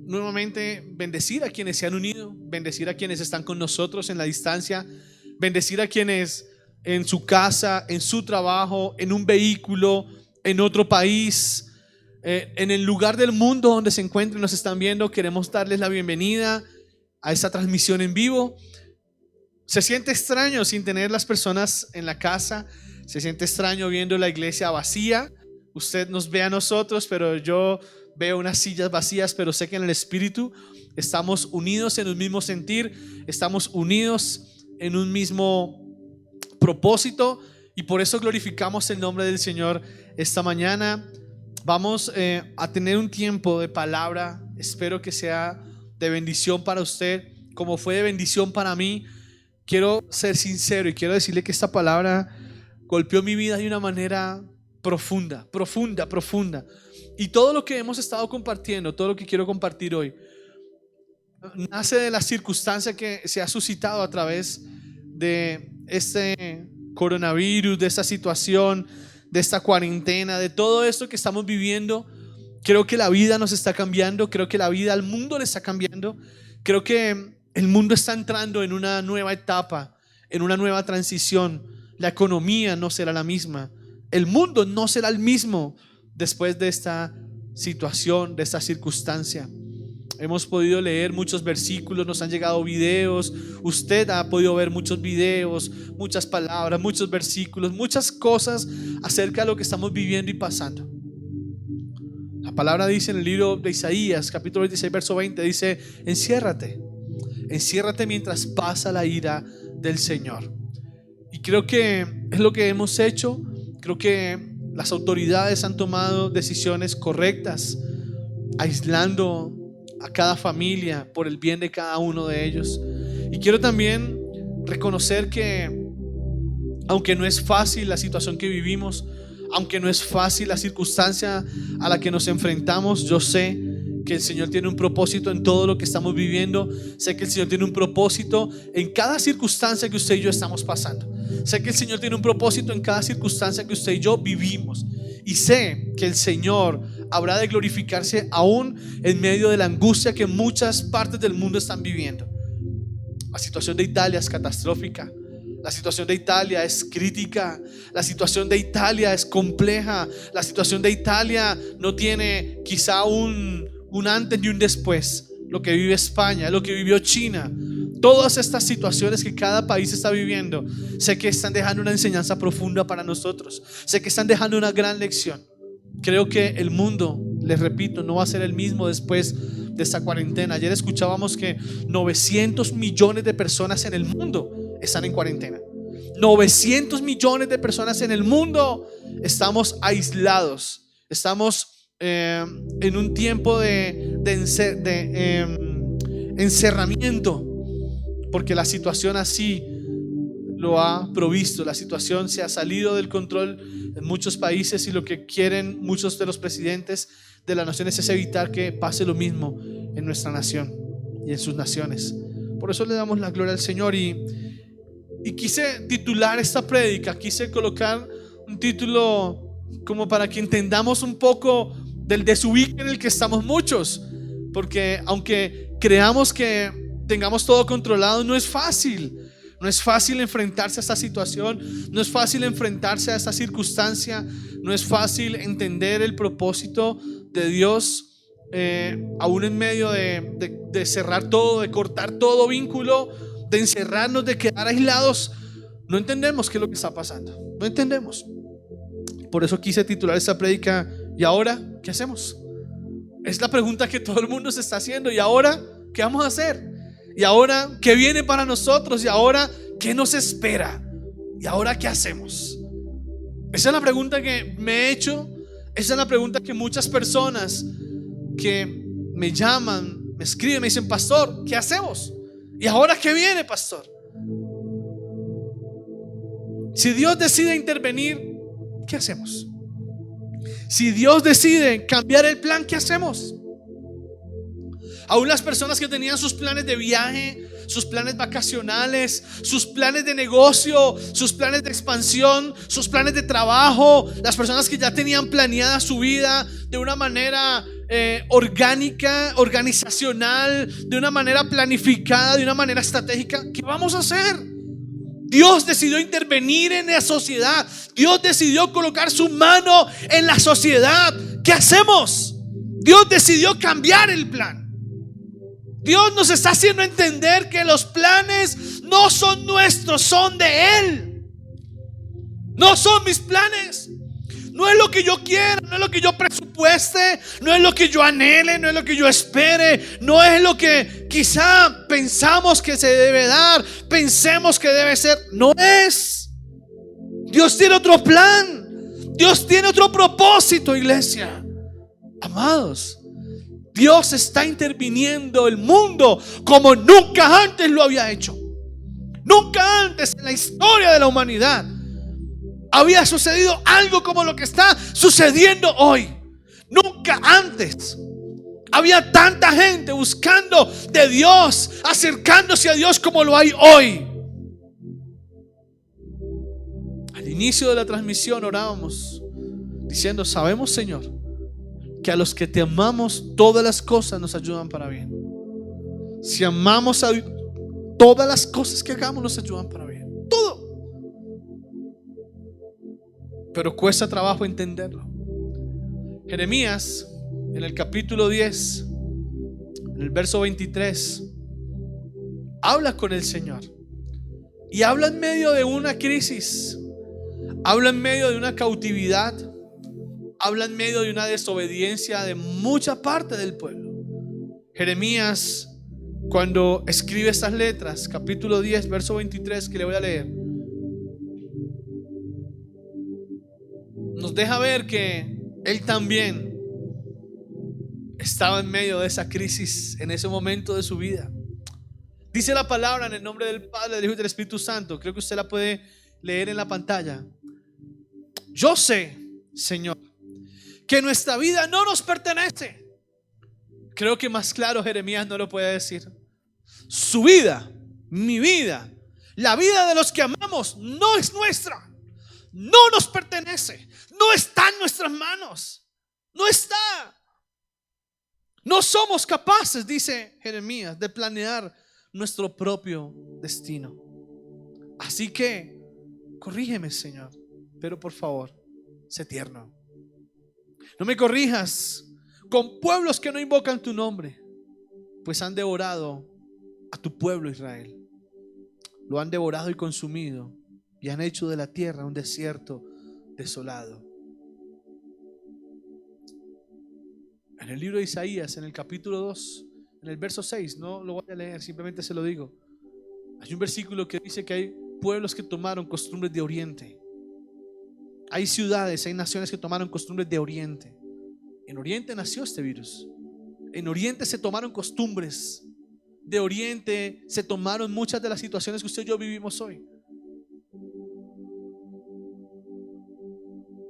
nuevamente bendecir a quienes se han unido, bendecir a quienes están con nosotros en la distancia, bendecir a quienes en su casa, en su trabajo, en un vehículo, en otro país, en el lugar del mundo donde se encuentren, nos están viendo. Queremos darles la bienvenida a esta transmisión en vivo. Se siente extraño sin tener las personas en la casa, se siente extraño viendo la iglesia vacía. Usted nos ve a nosotros, pero yo veo unas sillas vacías, pero sé que en el Espíritu estamos unidos en un mismo sentir, estamos unidos en un mismo propósito, y por eso glorificamos el nombre del Señor esta mañana. Vamos a tener un tiempo de palabra. Espero que sea de bendición para usted, como fue de bendición para mí. Quiero ser sincero y quiero decirle que esta palabra golpeó mi vida de una manera profunda. Y todo lo que hemos estado compartiendo, todo lo que quiero compartir hoy, nace de la circunstancia que se ha suscitado a través de este coronavirus, de esta situación, de esta cuarentena, de todo esto que estamos viviendo. Creo que la vida nos está cambiando, creo que la vida al mundo le está cambiando, creo que el mundo está entrando en una nueva etapa, en una nueva transición. La economía no será la misma, el mundo no será el mismo después de esta situación, de esta circunstancia. Hemos podido leer muchos versículos, nos han llegado videos, usted ha podido ver muchos videos, muchas palabras, muchos versículos, muchas cosas acerca de lo que estamos viviendo y pasando. La palabra dice en el libro de Isaías, capítulo 26, verso 20, dice: enciérrate mientras pasa la ira del Señor. Y creo que es lo que hemos hecho. Creo que las autoridades han tomado decisiones correctas, aislando a cada familia por el bien de cada uno de ellos. Y quiero también reconocer que aunque no es fácil la situación que vivimos, aunque no es fácil la circunstancia a la que nos enfrentamos, yo sé que el Señor tiene un propósito en todo lo que estamos viviendo. Sé que el Señor tiene un propósito en cada circunstancia que usted y yo estamos pasando. Sé que el Señor tiene un propósito en cada circunstancia que usted y yo vivimos. Y sé que el Señor habrá de glorificarse aún en medio de la angustia que muchas partes del mundo están viviendo. La situación de Italia es catastrófica. La situación de Italia es crítica. La situación de Italia es compleja. La situación de Italia no tiene quizá un antes y un después. Lo que vive España, lo que vivió China, todas estas situaciones que cada país está viviendo, sé que están dejando una enseñanza profunda para nosotros. Sé que están dejando una gran lección. Creo que el mundo, les repito, no va a ser el mismo después de esta cuarentena. Ayer escuchábamos que 900 millones de personas en el mundo están en cuarentena. 900 millones de personas en el mundo estamos aislados. Estamos en un tiempo de encerramiento, porque la situación así lo ha provisto. La situación se ha salido del control en muchos países, y lo que quieren muchos de los presidentes de las naciones es evitar que pase lo mismo en nuestra nación y en sus naciones. Por eso le damos la gloria al Señor, y quise titular esta prédica, quise colocar un título como para que entendamos un poco del desubique en el que estamos muchos, porque aunque creamos que tengamos todo controlado, no es fácil. No es fácil enfrentarse a esta situación, no es fácil enfrentarse a esta circunstancia, no es fácil entender el propósito de Dios, aún en medio de cerrar todo, de cortar todo vínculo, de encerrarnos, de quedar aislados. No entendemos qué es lo que está pasando, no entendemos. Por eso quise titular esta prédica: ¿y ahora qué hacemos? Es la pregunta que todo el mundo se está haciendo. ¿Y ahora qué vamos a hacer? ¿Y ahora qué viene para nosotros? ¿Y ahora qué nos espera? ¿Y ahora qué hacemos? Esa es la pregunta que me he hecho. Esa es la pregunta que muchas personas que me llaman, me escriben, me dicen: pastor, ¿qué hacemos? ¿Y ahora qué viene, pastor? Si Dios decide intervenir, ¿qué hacemos? Si Dios decide cambiar el plan, ¿qué hacemos? Aún las personas que tenían sus planes de viaje, sus planes vacacionales, sus planes de negocio, sus planes de expansión, sus planes de trabajo, las personas que ya tenían planeada su vida de una manera orgánica, organizacional, de una manera planificada, de una manera estratégica. ¿Qué vamos a hacer? Dios decidió intervenir en la sociedad. Dios decidió colocar su mano en la sociedad. ¿Qué hacemos? Dios decidió cambiar el plan. Dios nos está haciendo entender que los planes no son nuestros, son de Él. No son mis planes. No es lo que yo quiera, no es lo que yo presupueste, no es lo que yo anhele, no es lo que yo espere, no es lo que quizá pensamos que se debe dar, pensemos que debe ser. No es. Dios tiene otro plan. Dios tiene otro propósito, iglesia. Amados, Dios está interviniendo el mundo como nunca antes lo había hecho. Nunca antes en la historia de la humanidad había sucedido algo como lo que está sucediendo hoy. Nunca antes había tanta gente buscando de Dios, acercándose a Dios como lo hay hoy. Al inicio de la transmisión orábamos diciendo: sabemos, Señor, que a los que te amamos todas las cosas nos ayudan para bien. Si amamos a Dios, todas las cosas que hagamos nos ayudan para bien. Todo. Pero cuesta trabajo entenderlo. Jeremías, en el capítulo 10, en el verso 23, habla con el Señor y habla en medio de una crisis, habla en medio de una cautividad, habla en medio de una desobediencia de mucha parte del pueblo. Jeremías, cuando escribe estas letras, capítulo 10, verso 23, que le voy a leer, nos deja ver que él también estaba en medio de esa crisis en ese momento de su vida. Dice la palabra en el nombre del Padre, del Hijo y del Espíritu Santo. Creo que usted la puede leer en la pantalla. Yo sé, Señor, que nuestra vida no nos pertenece. Creo que más claro Jeremías no lo puede decir. Su vida, mi vida, la vida de los que amamos no es nuestra. No nos pertenece. No está en nuestras manos. No está. No somos capaces, dice Jeremías, de planear nuestro propio destino. Así que corrígeme, Señor, pero por favor, sé tierno. No me corrijas con pueblos que no invocan tu nombre, pues han devorado a tu pueblo Israel. Lo han devorado y consumido, y han hecho de la tierra un desierto desolado. En el libro de Isaías, en el capítulo 2, en el verso 6, no lo voy a leer, simplemente se lo digo. Hay un versículo que dice que hay pueblos que tomaron costumbres de Oriente. Hay ciudades, hay naciones que tomaron costumbres de Oriente. En Oriente nació este virus. En Oriente se tomaron costumbres. De Oriente se tomaron muchas de las situaciones que usted y yo vivimos hoy.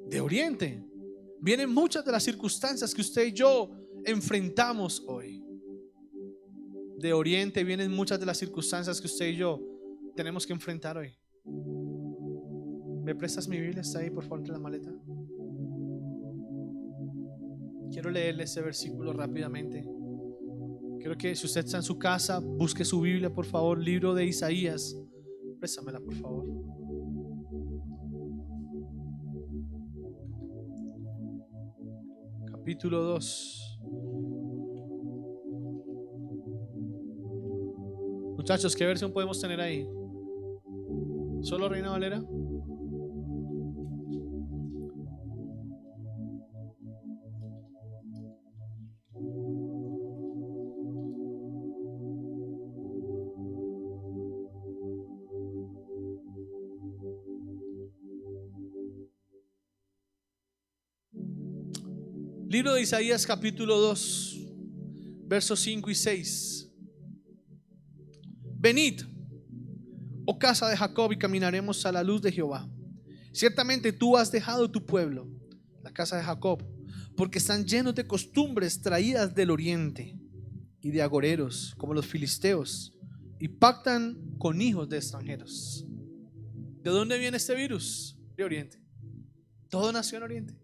De Oriente vienen muchas de las circunstancias que usted y yo enfrentamos hoy. De Oriente vienen muchas de las circunstancias que usted y yo tenemos que enfrentar hoy. ¿Me prestas mi Biblia? Está ahí, por favor, entre la maleta. Quiero leerle ese versículo rápidamente. Quiero que si usted está en su casa, busque su Biblia, por favor. Libro de Isaías. Préstamela, por favor. Capítulo 2. Muchachos, ¿qué versión podemos tener ahí? ¿Solo Reina Valera? Libro de Isaías capítulo 2, versos 5 y 6. Venid, oh casa de Jacob, y caminaremos a la luz de Jehová. Ciertamente tú has dejado tu pueblo, la casa de Jacob, porque están llenos de costumbres traídas del oriente y de agoreros, como los filisteos, y pactan con hijos de extranjeros. ¿De dónde viene este virus? De Oriente. Todo nació en Oriente.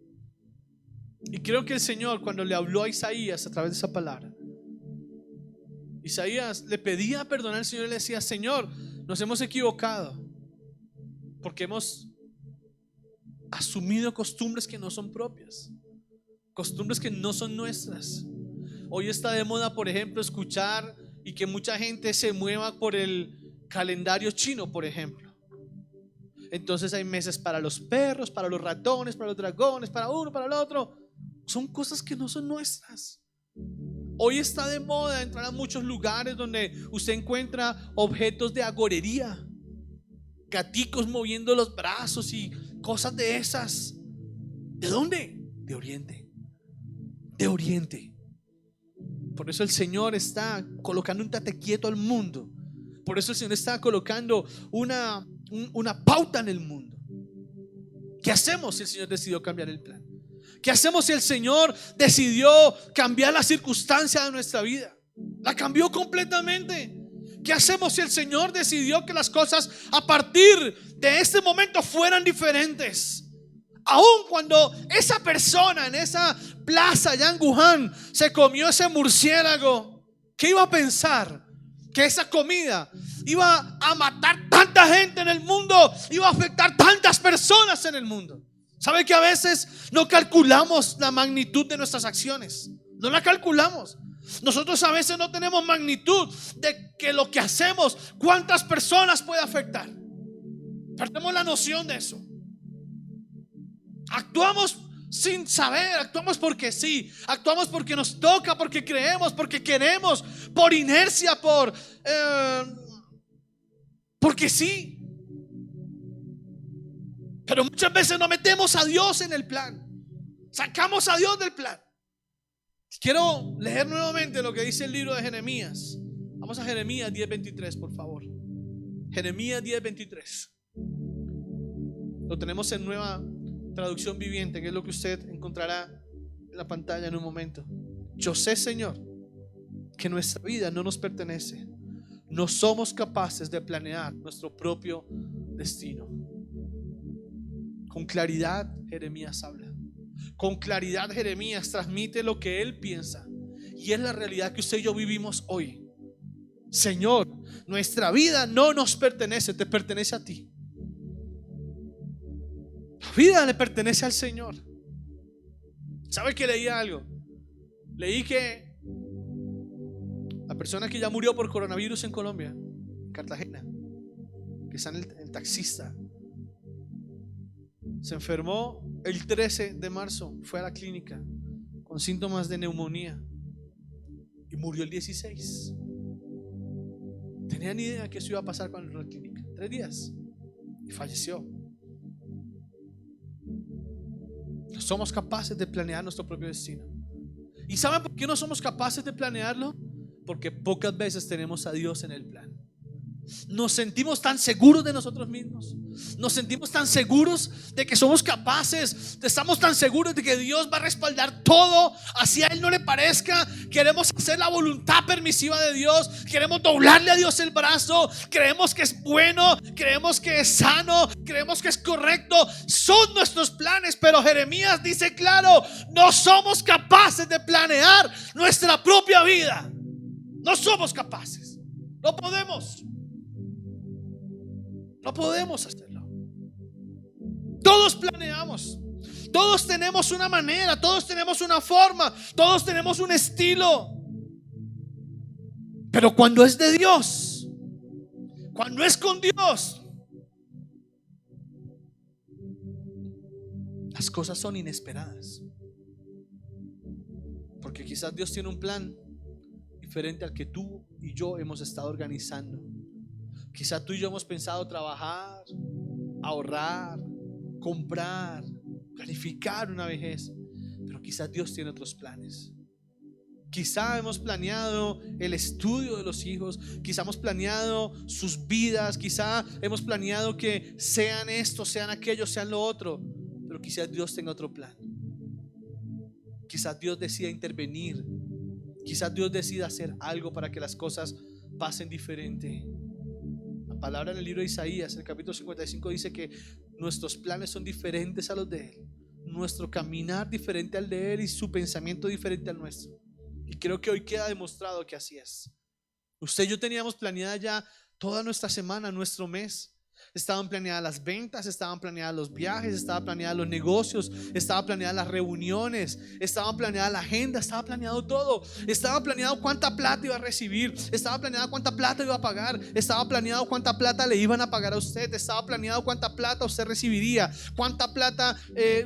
Y creo que el Señor, cuando le habló a Isaías a través de esa palabra, Isaías le pedía perdón al Señor y le decía: Señor, nos hemos equivocado porque hemos asumido costumbres que no son propias, costumbres que no son nuestras. Hoy está de moda, por ejemplo, escuchar y que mucha gente se mueva por el calendario chino, por ejemplo. Entonces hay meses para los perros, para los ratones, para los dragones, para uno, para el otro. Son cosas que no son nuestras. Hoy está de moda entrar a muchos lugares donde usted encuentra objetos de agorería, gaticos moviendo los brazos y cosas de esas. ¿De dónde? De Oriente. De Oriente. Por eso el Señor está colocando un tate quieto al mundo. Por eso el Señor está colocando una pauta en el mundo. ¿Qué hacemos si el Señor decidió cambiar el plan? ¿Qué hacemos si el Señor decidió cambiar la circunstancia de nuestra vida? La cambió completamente. ¿Qué hacemos si el Señor decidió que las cosas a partir de este momento fueran diferentes? Aun cuando esa persona en esa plaza allá en Wuhan se comió ese murciélago, ¿qué iba a pensar? Que esa comida iba a matar tanta gente en el mundo, iba a afectar tantas personas en el mundo. ¿Sabe que a veces no calculamos la magnitud de nuestras acciones? No la calculamos. Nosotros a veces no tenemos magnitud de que lo que hacemos, cuántas personas puede afectar. Perdemos la noción de eso. Actuamos sin saber, actuamos porque sí, actuamos porque nos toca, porque creemos, porque queremos, por inercia, porque sí. Pero muchas veces no metemos a Dios en el plan, sacamos a Dios del plan. Quiero leer nuevamente lo que dice el libro de Jeremías. Vamos a Jeremías 10:23, por favor. Jeremías 10:23. Lo tenemos en Nueva Traducción Viviente, que es lo que usted encontrará en la pantalla en un momento. Yo sé, Señor, que nuestra vida no nos pertenece. No somos capaces de planear nuestro propio destino. Con claridad Jeremías habla. Con claridad Jeremías transmite lo que él piensa. Y es la realidad que usted y yo vivimos hoy. Señor, nuestra vida no nos pertenece, te pertenece a ti. La vida le pertenece al Señor. ¿Sabe que leí algo? Leí que la persona que ya murió por coronavirus en Colombia, en Cartagena, que está en el taxista, se enfermó el 13 de marzo, fue a la clínica con síntomas de neumonía y murió el 16. Tenía ni idea que eso iba a pasar cuando entró a la clínica. 3 días y falleció. No somos capaces de planear nuestro propio destino. ¿Y saben por qué no somos capaces de planearlo? Porque pocas veces tenemos a Dios en el plan. Nos sentimos tan seguros de nosotros mismos. Nos sentimos tan seguros de que somos capaces. Estamos tan seguros de que Dios va a respaldar todo, así a Él no le parezca. Queremos hacer la voluntad permisiva de Dios. Queremos doblarle a Dios el brazo. Creemos que es bueno, creemos que es sano, creemos que es correcto. Son nuestros planes, pero Jeremías dice claro: no somos capaces de planear nuestra propia vida. No somos capaces. No podemos. No podemos hacerlo. Todos planeamos. Todos tenemos una manera, todos tenemos una forma, todos tenemos un estilo. Pero cuando es de Dios, cuando es con Dios, las cosas son inesperadas. Porque quizás Dios tiene un plan diferente al que tú y yo hemos estado organizando. Quizás tú y yo hemos pensado trabajar, ahorrar, comprar, planificar una vejez, pero quizás Dios tiene otros planes. Quizá hemos planeado el estudio de los hijos, quizá hemos planeado sus vidas, quizá hemos planeado que sean esto, sean aquello, sean lo otro, pero quizás Dios tenga otro plan. Quizás Dios decida intervenir, quizás Dios decida hacer algo para que las cosas pasen diferente. La palabra en el libro de Isaías, en el capítulo 55, dice que nuestros planes son diferentes a los de Él. nuestro caminar diferente al de Él y su pensamiento diferente al nuestro. Y creo que hoy queda demostrado que así es. Usted y yo teníamos planeada ya toda nuestra semana, nuestro mes. Estaban planeadas las ventas, estaban planeados los viajes, estaban planeados los negocios, estaban planeadas las reuniones, estaba planeada la agenda, estaba planeado todo. Estaba planeado cuánta plata iba a recibir, estaba planeado cuánta plata iba a pagar, estaba planeado cuánta plata le iban a pagar a usted, estaba planeado cuánta plata usted recibiría, cuánta plata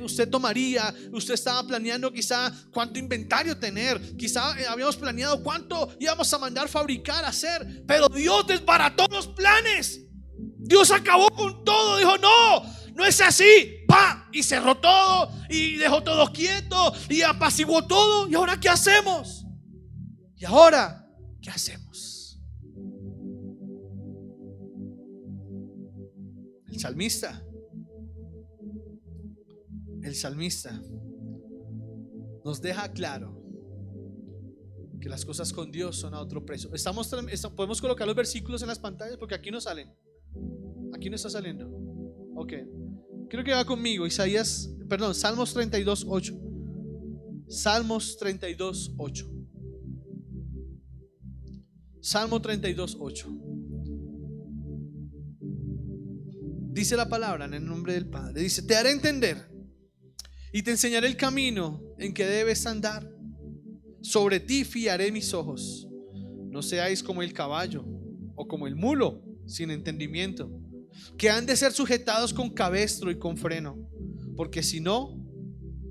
usted tomaría. Usted estaba planeando quizá cuánto inventario tener, quizá habíamos planeado cuánto íbamos a mandar fabricar, hacer. Pero Dios desbarató los planes. Dios acabó con todo, dijo no es así, y cerró todo y dejó todo quieto y apaciguó todo. ¿Y ahora qué hacemos? El salmista nos deja claro que las cosas con Dios son a otro precio. Podemos colocar los versículos en las pantallas porque aquí no salen. Aquí no está saliendo. Ok. Quiero que va conmigo. Salmos 32:8. Salmos 32:8. Salmo 32:8. Dice la palabra en el nombre del Padre. Dice: te haré entender y te enseñaré el camino en que debes andar. Sobre ti fiaré mis ojos. No seáis como el caballo o como el mulo sin entendimiento, que han de ser sujetados con cabestro y con freno, porque si no,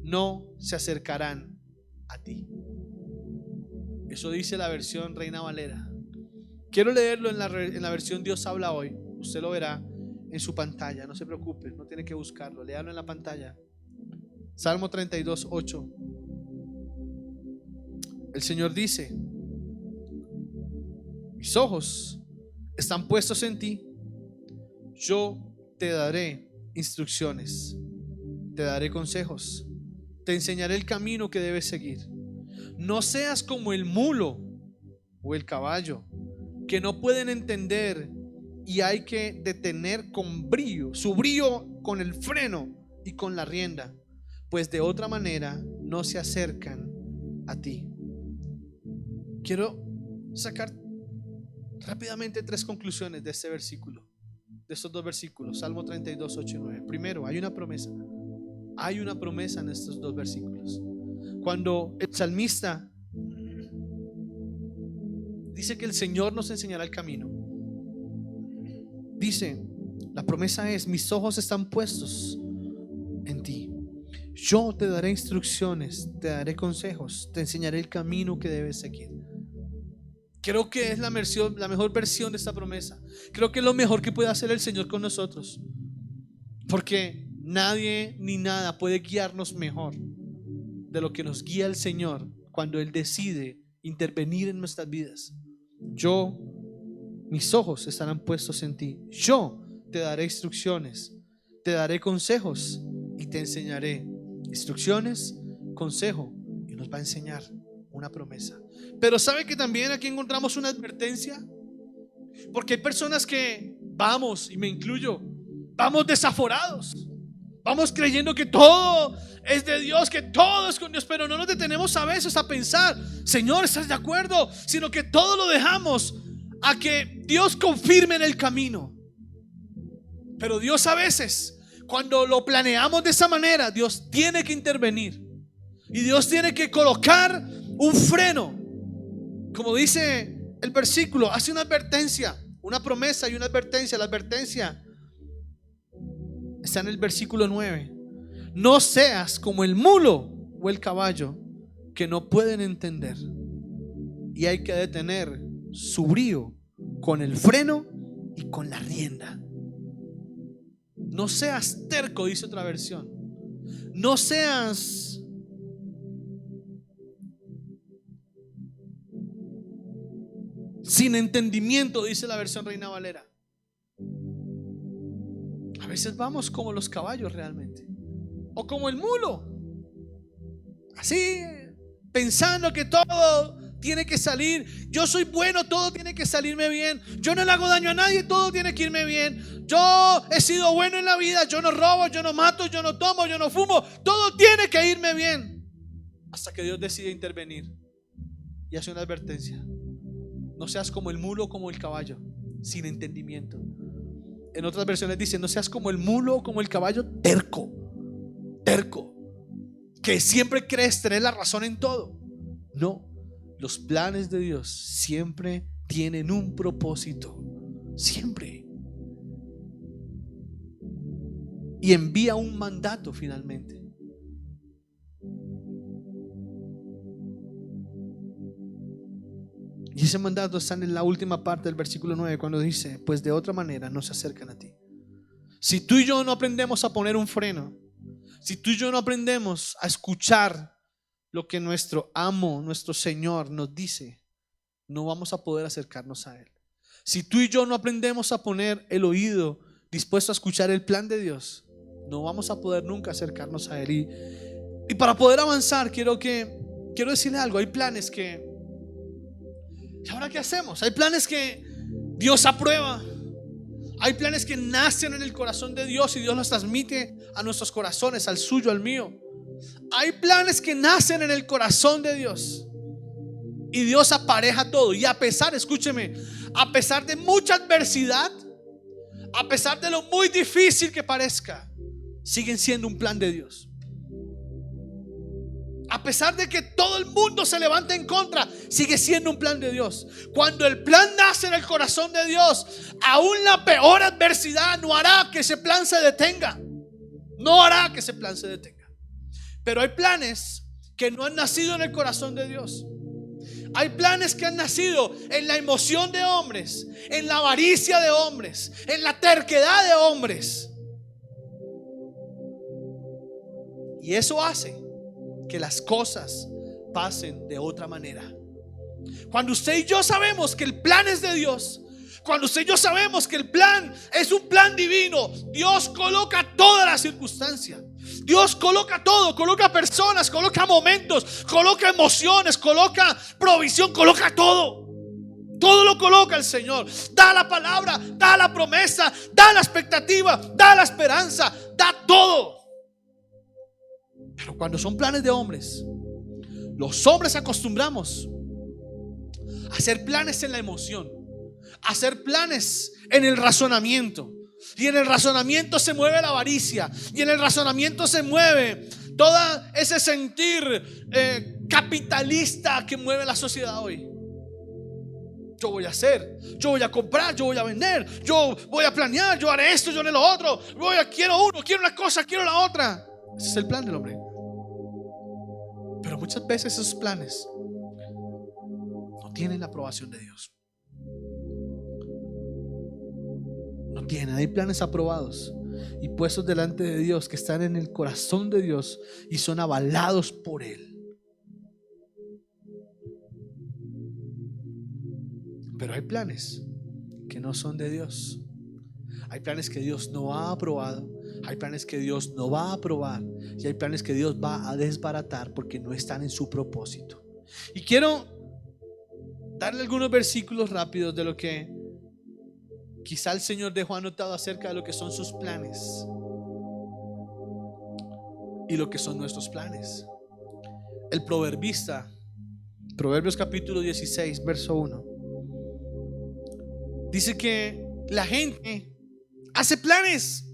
no se acercarán a ti. Eso dice la versión Reina Valera. Quiero leerlo en la versión Dios habla hoy. Usted lo verá en su pantalla, no se preocupe, no tiene que buscarlo, léalo en la pantalla. Salmo 32:8. El Señor dice: mis ojos están puestos en ti. Yo te daré instrucciones, te daré consejos, te enseñaré el camino que debes seguir. No seas como el mulo o el caballo, que no pueden entender y hay que detener con brío, su brío con el freno y con la rienda, pues de otra manera no se acercan a ti. Quiero sacar rápidamente 3 conclusiones de este versículo, de estos 2 versículos, Salmo 32:8 y 9. Primero, hay una promesa en estos 2 versículos. Cuando el salmista dice que el Señor nos enseñará el camino, dice, la promesa es: mis ojos están puestos en ti. Yo te daré instrucciones, te daré consejos, te enseñaré el camino que debes seguir. Creo que es la mejor versión de esta promesa. Creo que es lo mejor que puede hacer el Señor con nosotros, porque nadie ni nada puede guiarnos mejor de lo que nos guía el Señor cuando Él decide intervenir en nuestras vidas. Mis ojos estarán puestos en ti. Yo te daré instrucciones, te daré consejos y te enseñaré. Instrucciones, consejo, y nos va a enseñar una promesa. Pero ¿sabe que también aquí encontramos una advertencia? Porque hay personas que vamos, y me incluyo, vamos desaforados, vamos creyendo que todo es de Dios, que todo es con Dios, pero no nos detenemos a veces a pensar: Señor, ¿estás de acuerdo? Sino que todo lo dejamos a que Dios confirme en el camino. Pero Dios, a veces, cuando lo planeamos de esa manera, Dios tiene que intervenir y Dios tiene que colocar un freno. Como dice el versículo, hace una advertencia, una promesa y una advertencia. La advertencia está en el versículo 9. No seas como el mulo o el caballo, que no pueden entender y hay que detener su brío con el freno y con la rienda. No seas terco, dice otra versión. No seas sin entendimiento, dice la versión Reina Valera. A veces vamos como los caballos realmente, o como el mulo, así pensando que todo tiene que salir. Yo soy bueno, todo tiene que salirme bien. Yo no le hago daño a nadie, todo tiene que irme bien. Yo he sido bueno en la vida, yo no robo, yo no mato, yo no tomo, yo no fumo. Todo tiene que irme bien. Hasta que Dios decide intervenir y hace una advertencia: no seas como el mulo o como el caballo, sin entendimiento. En otras versiones dice: no seas como el mulo o como el caballo terco, que siempre crees tener la razón en todo. No, los planes de Dios siempre tienen un propósito, siempre. Y envía un mandato finalmente. Y ese mandato está en la última parte del versículo 9, cuando dice: pues de otra manera no se acercan a ti. Si tú y yo no aprendemos a poner un freno, si tú y yo no aprendemos a escuchar lo que nuestro amo, nuestro Señor nos dice, no vamos a poder acercarnos a Él. Si tú y yo no aprendemos a poner el oído dispuesto a escuchar el plan de Dios, no vamos a poder nunca acercarnos a Él. Y para poder avanzar, quiero decirle algo. Hay planes que, ¿y ahora qué hacemos? Hay planes que Dios aprueba. Hay planes que nacen en el corazón de Dios y Dios los transmite a nuestros corazones, al suyo, al mío. Hay planes que nacen en el corazón de Dios y Dios apareja todo. Y a pesar, escúcheme, a pesar de mucha adversidad, a pesar de lo muy difícil que parezca, siguen siendo un plan de Dios. A pesar de que todo el mundo se levante en contra, sigue siendo un plan de Dios. Cuando el plan nace en el corazón de Dios, aún la peor adversidad no hará que ese plan se detenga. No hará que ese plan se detenga. Pero hay planes que no han nacido en el corazón de Dios. Hay planes que han nacido en la emoción de hombres, en la avaricia de hombres, en la terquedad de hombres. Y eso hace que las cosas pasen de otra manera. Cuando usted y yo sabemos que el plan es de Dios, cuando usted y yo sabemos que el plan es un plan divino, Dios coloca todas las circunstancias. Dios coloca todo, coloca personas, coloca momentos, coloca emociones, coloca provisión, coloca todo. Todo lo coloca el Señor. Da la palabra, da la promesa, da la expectativa, da la esperanza, da todo. Pero cuando son planes de hombres, los hombres acostumbramos a hacer planes en la emoción, a hacer planes en el razonamiento. Y en el razonamiento se mueve la avaricia, y en el razonamiento se mueve todo ese sentir capitalista que mueve la sociedad hoy. Yo voy a hacer, yo voy a comprar, yo voy a vender, yo voy a planear, yo haré esto, yo haré lo otro, quiero uno, quiero una cosa, quiero la otra. Ese es el plan del hombre. Pero muchas veces esos planes no tienen la aprobación de Dios. No tienen. Hay planes aprobados y puestos delante de Dios que están en el corazón de Dios y son avalados por Él. Pero hay planes que no son de Dios. Hay planes que Dios no ha aprobado. Hay planes que Dios no va a aprobar. Y hay planes que Dios va a desbaratar porque no están en su propósito. Y quiero darle algunos versículos rápidos de lo que quizá el Señor dejó anotado acerca de lo que son sus planes y lo que son nuestros planes. El proverbista, Proverbios capítulo 16, verso 1, dice que la gente hace planes.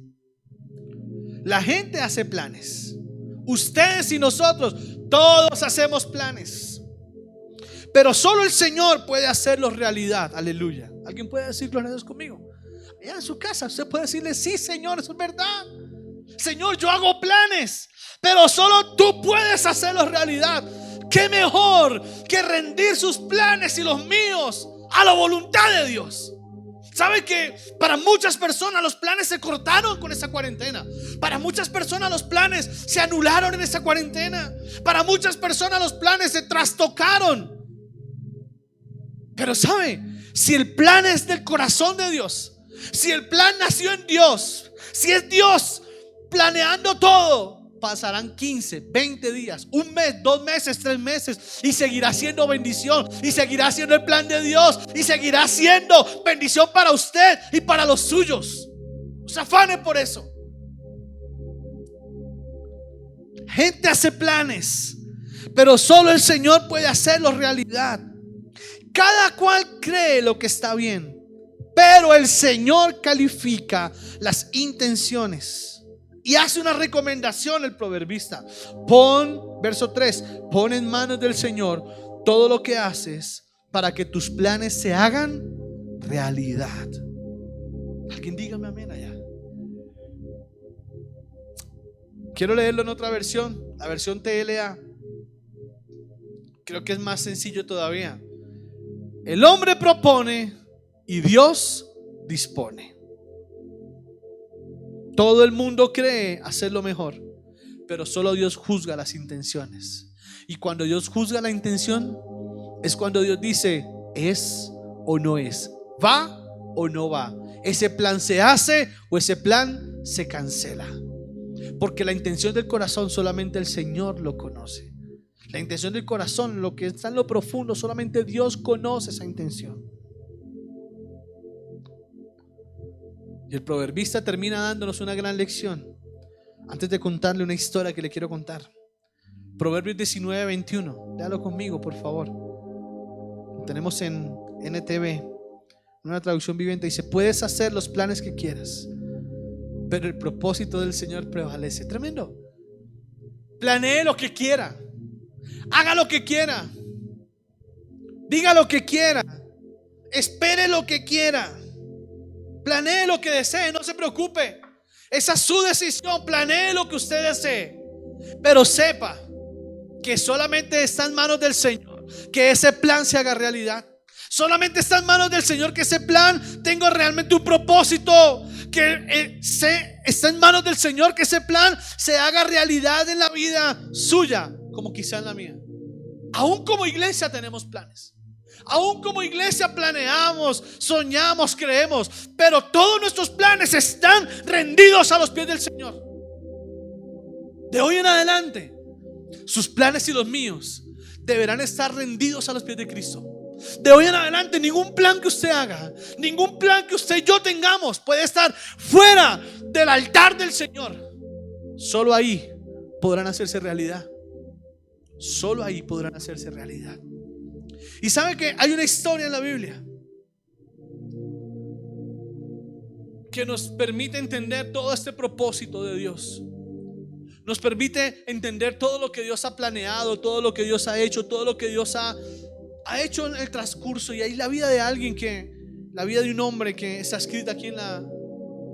La gente hace planes. Ustedes y nosotros, todos hacemos planes. Pero solo el Señor puede hacerlos realidad. Aleluya. ¿Alguien puede decir gloria a Dios conmigo? Allá en su casa usted puede decirle: sí, Señor, eso es verdad. Señor, yo hago planes, pero solo tú puedes hacerlos realidad. ¿Qué mejor que rendir sus planes y los míos a la voluntad de Dios? ¿Sabe que para muchas personas los planes se cortaron con esa cuarentena? Para muchas personas los planes se anularon en esa cuarentena. Para muchas personas los planes se trastocaron. Pero ¿sabe? Si el plan es del corazón de Dios, si el plan nació en Dios, si es Dios planeando todo pasarán 15, 20 días, un mes, 2 meses, 3 meses, y seguirá siendo bendición, y seguirá siendo el plan de Dios, y seguirá siendo bendición para usted y para los suyos. No se afane por eso. Gente hace planes, pero solo el Señor puede hacerlos realidad. Cada cual cree lo que está bien, pero el Señor califica las intenciones. Y hace una recomendación el proverbista. Verso 3, pon en manos del Señor todo lo que haces para que tus planes se hagan realidad. Alguien dígame amén allá. Quiero leerlo en otra versión, la versión TLA. Creo que es más sencillo todavía. El hombre propone y Dios dispone. Todo el mundo cree hacerlo mejor, pero solo Dios juzga las intenciones. Y cuando Dios juzga la intención, es cuando Dios dice, ¿es o no es? ¿Va o no va? ¿Ese plan se hace o ese plan se cancela? Porque la intención del corazón solamente el Señor lo conoce. La intención del corazón, lo que está en lo profundo, solamente Dios conoce esa intención. Y el proverbista termina dándonos una gran lección. Antes de contarle una historia que le quiero contar. Proverbios 19:21. Léalo conmigo, por favor. Lo tenemos en NTV, una traducción viviente. Dice: puedes hacer los planes que quieras, pero el propósito del Señor prevalece. Tremendo. Planee lo que quiera, haga lo que quiera, diga lo que quiera, espere lo que quiera, planee lo que desee, no se preocupe. Esa es su decisión. Planee lo que usted desee, pero sepa que solamente está en manos del Señor que ese plan se haga realidad. Solamente está en manos del Señor que ese plan tenga realmente un propósito. Que está en manos del Señor que ese plan se haga realidad en la vida suya, como quizá en la mía. Aún como iglesia tenemos planes. Aún como iglesia planeamos, soñamos, creemos, pero todos nuestros planes están rendidos a los pies del Señor. De hoy en adelante, sus planes y los míos deberán estar rendidos a los pies de Cristo. De hoy en adelante, ningún plan que usted haga, ningún plan que usted y yo tengamos puede estar fuera del altar del Señor. Solo ahí podrán hacerse realidad. Solo ahí podrán hacerse realidad. Y sabe que hay una historia en la Biblia que nos permite entender todo este propósito de Dios. Nos permite entender todo lo que Dios ha planeado, todo lo que Dios ha hecho, todo lo que Dios ha hecho en el transcurso. Y hay la vida de alguien la vida de un hombre que está escrita aquí en la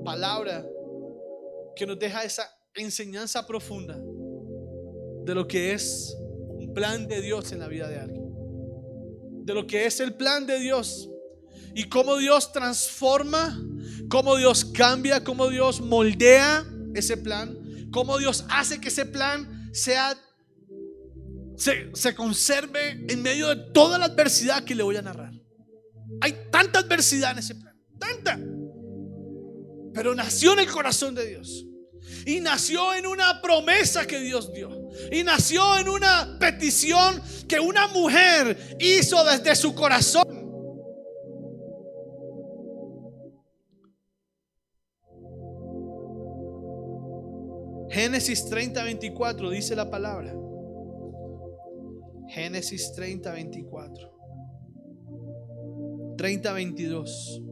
palabra, que nos deja esa enseñanza profunda de lo que es un plan de Dios en la vida de alguien, de lo que es el plan de Dios y cómo Dios transforma, cómo Dios cambia, cómo Dios moldea ese plan, cómo Dios hace que ese plan se conserve en medio de toda la adversidad que le voy a narrar. Hay tanta adversidad en ese plan, tanta, pero nació en el corazón de Dios. Y nació en una promesa que Dios dio. Y nació en una petición que una mujer hizo desde su corazón. Génesis 30:24 dice la palabra. Génesis 30:24. 30:22.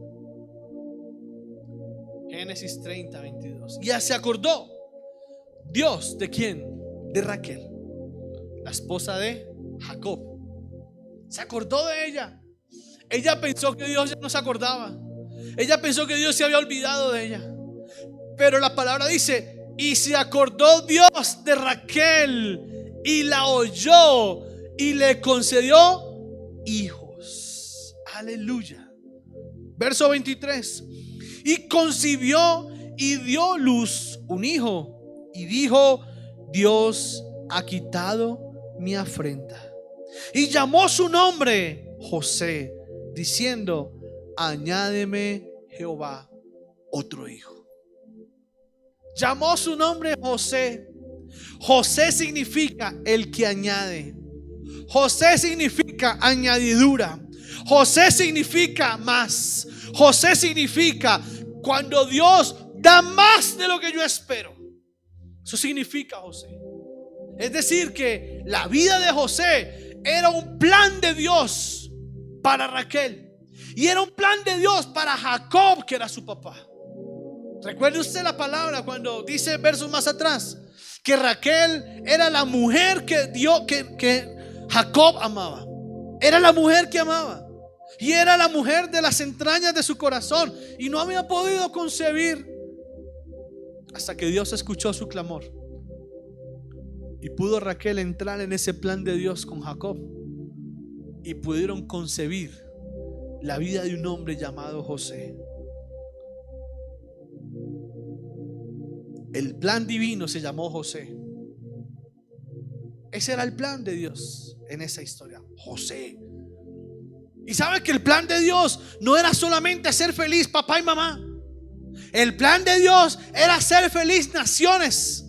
Génesis 30:22. Ya se acordó Dios ¿de quién? De Raquel, la esposa de Jacob. Se acordó de ella. Ella pensó que Dios ya no se acordaba. Ella pensó que Dios se había olvidado de ella. Pero la palabra dice: y se acordó Dios de Raquel y la oyó y le concedió hijos. Aleluya. Verso 23. Y concibió y dio luz un hijo. Y dijo: Dios ha quitado mi afrenta. Y llamó su nombre José, diciendo: añádeme Jehová otro hijo. Llamó su nombre José. José significa el que añade. José significa añadidura. José significa más. José significa cuando Dios da más de lo que yo espero. Eso significa José. Es decir, que la vida de José era un plan de Dios para Raquel. Y era un plan de Dios para Jacob, que era su papá. Recuerde usted la palabra cuando dice versos más atrás que Raquel era la mujer que Jacob amaba. Era la mujer que amaba. Y era la mujer de las entrañas de su corazón. Y no había podido concebir hasta que Dios escuchó su clamor. Y pudo Raquel entrar en ese plan de Dios con Jacob. Y pudieron concebir la vida de un hombre llamado José. El plan divino se llamó José. Ese era el plan de Dios en esa historia, José. Y sabe que el plan de Dios no era solamente hacer feliz papá y mamá. El plan de Dios era hacer feliz naciones,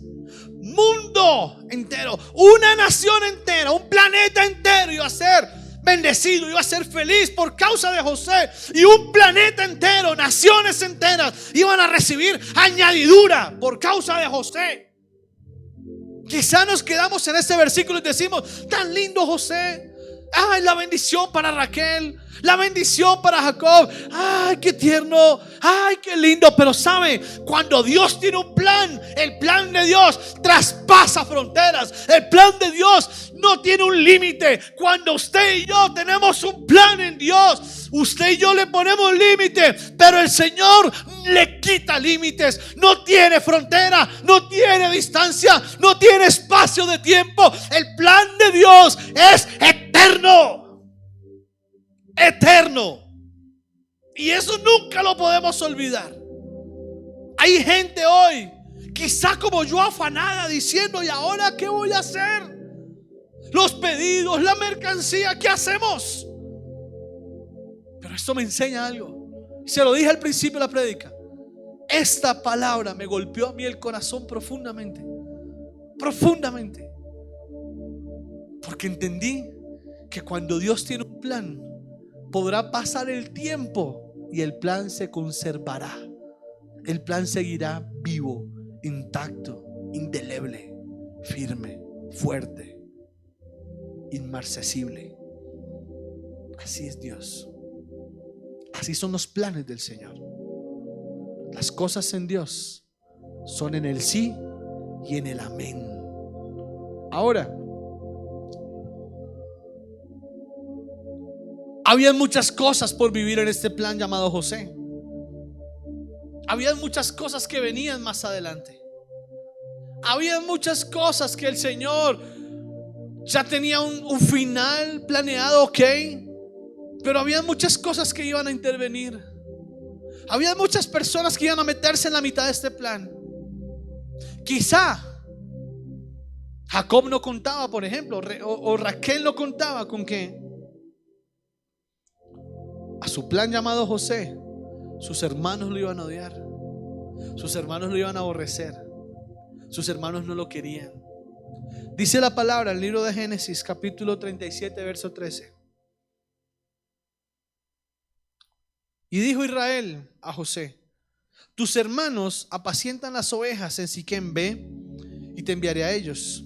mundo entero, una nación entera, un planeta entero iba a ser bendecido, iba a ser feliz por causa de José. Y un planeta entero, naciones enteras iban a recibir añadidura por causa de José. Quizá nos quedamos en este versículo y decimos: tan lindo José. Ay, la bendición para Raquel, la bendición para Jacob. Ay, qué tierno, ay, qué lindo. Pero sabe, cuando Dios tiene un plan, el plan de Dios traspasa fronteras. El plan de Dios no tiene un límite. Cuando usted y yo tenemos un plan en Dios, usted y yo le ponemos límite, pero el Señor le quita límites. No tiene frontera, no tiene distancia, no tiene espacio de tiempo. El plan de Dios es eterno, eterno. Y eso nunca lo podemos olvidar. Hay gente hoy, quizá como yo, afanada, diciendo: ¿y ahora qué voy a hacer? Los pedidos, la mercancía, ¿qué hacemos? Pero esto me enseña algo. Se lo dije al principio de la prédica. Esta palabra me golpeó a mí el corazón profundamente. Profundamente. Porque entendí que cuando Dios tiene un plan, podrá pasar el tiempo y el plan se conservará. El plan seguirá vivo, intacto, indeleble, firme, fuerte, inmarcesible. Así es Dios. Así son los planes del Señor. Las cosas en Dios son en el sí y en el amén. Ahora, había muchas cosas por vivir en este plan llamado José. Había muchas cosas que venían más adelante. Había muchas cosas que el Señor ya tenía un final planeado, ok. Pero había muchas cosas que iban a intervenir. Había muchas personas que iban a meterse en la mitad de este plan. Quizá Jacob no contaba, por ejemplo, o Raquel no contaba con que a su plan llamado José, sus hermanos lo iban a odiar, sus hermanos lo iban a aborrecer, sus hermanos no lo querían. Dice la palabra en el libro de Génesis, capítulo 37, verso 13. Y dijo Israel a José: tus hermanos apacientan las ovejas en Siquem, ve y te enviaré a ellos.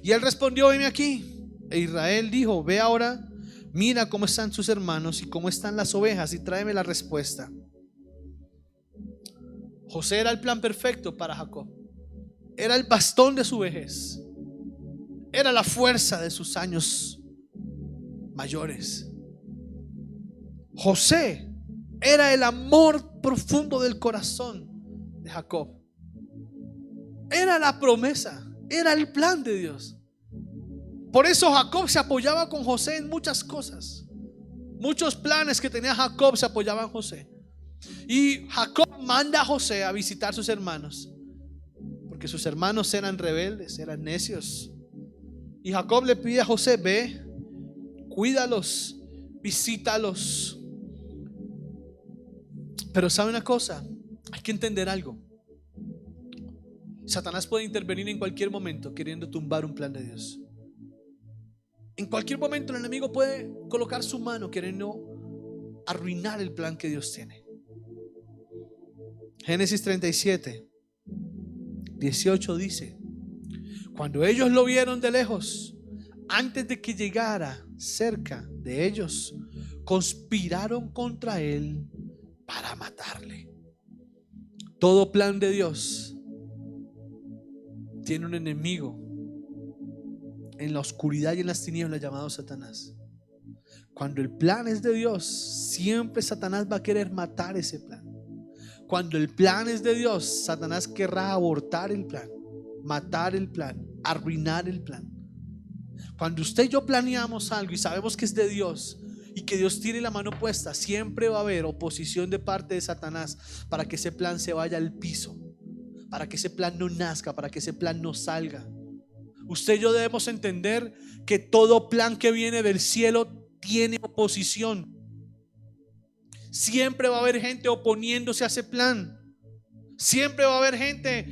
Y él respondió: heme aquí. E Israel dijo: ve ahora, mira cómo están sus hermanos y cómo están las ovejas y tráeme la respuesta. José era el plan perfecto para Jacob. Era el bastón de su vejez. Era la fuerza de sus años mayores. José era el amor profundo del corazón de Jacob. Era la promesa, era el plan de Dios. Por eso Jacob se apoyaba con José en muchas cosas. Muchos planes que tenía Jacob se apoyaban en José. Y Jacob manda a José a visitar a sus hermanos, porque sus hermanos eran rebeldes, eran necios. Y Jacob le pide a José: ve, cuídalos, visítalos. Pero sabe una cosa, hay que entender algo. Satanás puede intervenir en cualquier momento queriendo tumbar un plan de Dios. En cualquier momento el enemigo puede colocar su mano queriendo arruinar el plan que Dios tiene. Génesis 37, 18 dice: cuando ellos lo vieron de lejos, antes de que llegara cerca de ellos, conspiraron contra él para matarle. Todo plan de Dios tiene un enemigo en la oscuridad y en las tinieblas llamado Satanás. Cuando el plan es de Dios, siempre Satanás va a querer matar ese plan. Cuando el plan es de Dios, Satanás querrá abortar el plan, matar el plan, arruinar el plan. Cuando usted y yo planeamos algo y sabemos que es de Dios y que Dios tiene la mano puesta, siempre va a haber oposición de parte de Satanás para que ese plan se vaya al piso, para que ese plan no nazca, para que ese plan no salga. Usted y yo debemos entender que todo plan que viene del cielo tiene oposición. Siempre va a haber gente oponiéndose a ese plan. Siempre va a haber gente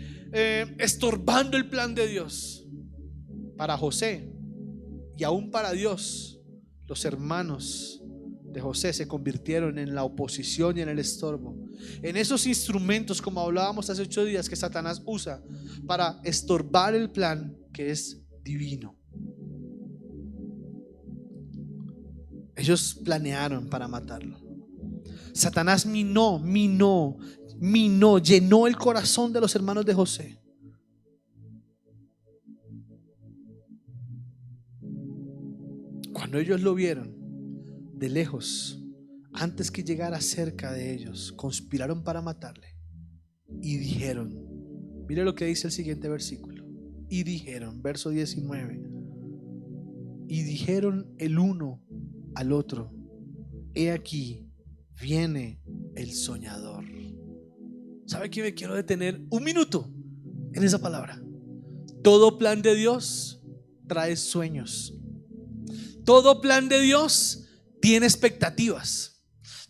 estorbando el plan de Dios. Para José y aún para Dios, los hermanos de José se convirtieron en la oposición y en el estorbo, en esos instrumentos, como hablábamos hace 8 días, que Satanás usa para estorbar el plan que es divino. Ellos planearon para matarlo. Satanás minó, llenó el corazón de los hermanos de José. Cuando ellos lo vieron de lejos, antes que llegara cerca de ellos, conspiraron para matarle y dijeron, mire lo que dice el siguiente versículo: y dijeron, verso 19, y dijeron el uno al otro: he aquí viene el soñador. ¿Sabe qué? Me quiero detener un minuto en esa palabra. Todo plan de Dios trae sueños. Todo plan de Dios tiene expectativas.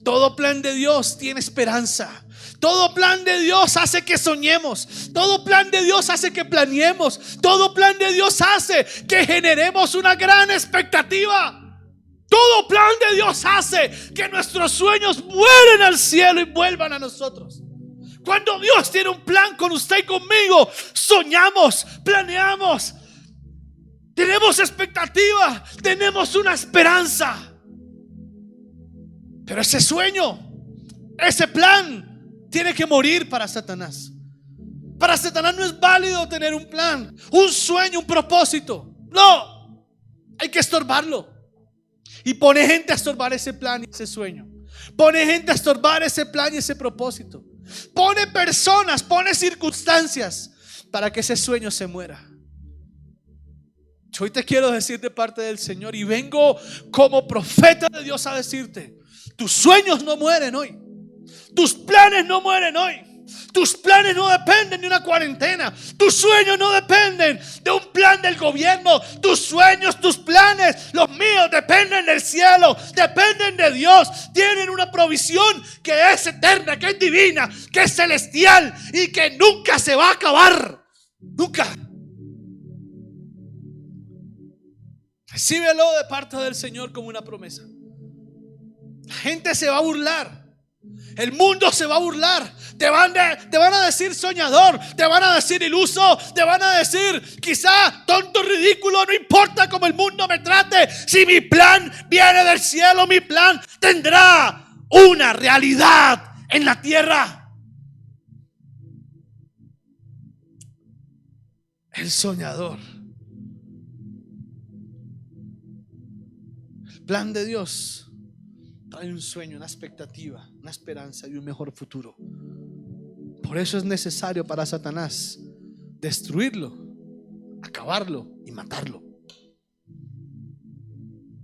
Todo plan de Dios tiene esperanza. Todo plan de Dios hace que soñemos. Todo plan de Dios hace que planeemos. Todo plan de Dios hace que generemos una gran expectativa. Todo plan de Dios hace que nuestros sueños vuelen al cielo y vuelvan a nosotros. Cuando Dios tiene un plan con usted y conmigo, soñamos, planeamos, tenemos expectativa, tenemos una esperanza. Pero ese sueño, ese plan tiene que morir para Satanás. Para Satanás no es válido tener un plan, un sueño, un propósito. No, hay que estorbarlo. Y pone gente a estorbar ese plan y ese sueño. Pone gente a estorbar ese plan y ese propósito. Pone personas, pone circunstancias para que ese sueño se muera. Yo hoy te quiero decir de parte del Señor, y vengo como profeta de Dios a decirte: tus sueños no mueren hoy. Tus planes no mueren hoy. Tus planes no dependen de una cuarentena. Tus sueños no dependen de un plan del gobierno. Tus sueños, tus planes, los míos, dependen del cielo, dependen de Dios. Tienen una provisión que es eterna, que es divina, que es celestial y que nunca se va a acabar. Nunca. Recíbelo de parte del Señor como una promesa. La gente se va a burlar. El mundo se va a burlar. Te van a decir soñador, te van a decir iluso, te van a decir quizá tonto, ridículo. No importa cómo el mundo me trate, si mi plan viene del cielo, mi plan tendrá una realidad en la tierra. El soñador. El plan de Dios trae un sueño, una expectativa, una esperanza y un mejor futuro. Por eso es necesario para Satanás destruirlo, acabarlo y matarlo.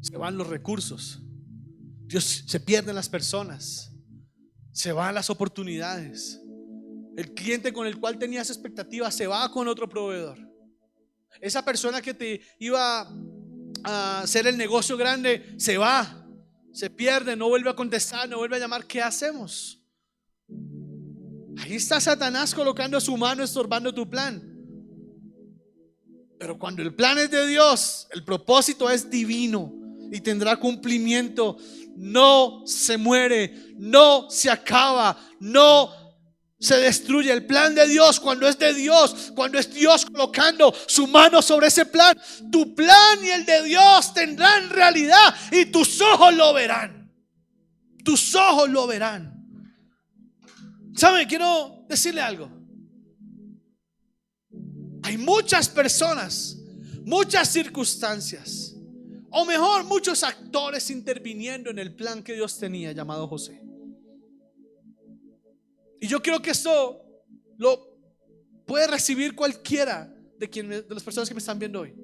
Se van los recursos, se pierden las personas, se van las oportunidades. El cliente con el cual tenías expectativa se va con otro proveedor. Esa persona que te iba a hacer el negocio grande se va. Se pierde, no vuelve a contestar, no vuelve a llamar. ¿Qué hacemos? Ahí está Satanás colocando su mano, estorbando tu plan. Pero cuando el plan es de Dios, el propósito es divino y tendrá cumplimiento. No se muere, no se acaba, no se destruye. El plan de Dios, cuando es de Dios, cuando es Dios colocando su mano sobre ese plan, tu plan y el de Dios tendrán realidad y tus ojos lo verán. Tus ojos lo verán. ¿Saben? Quiero decirle algo. Hay muchas personas, muchas circunstancias, o mejor, muchos actores interviniendo en el plan que Dios tenía llamado José. Y yo creo que esto lo puede recibir cualquiera de las personas que me están viendo hoy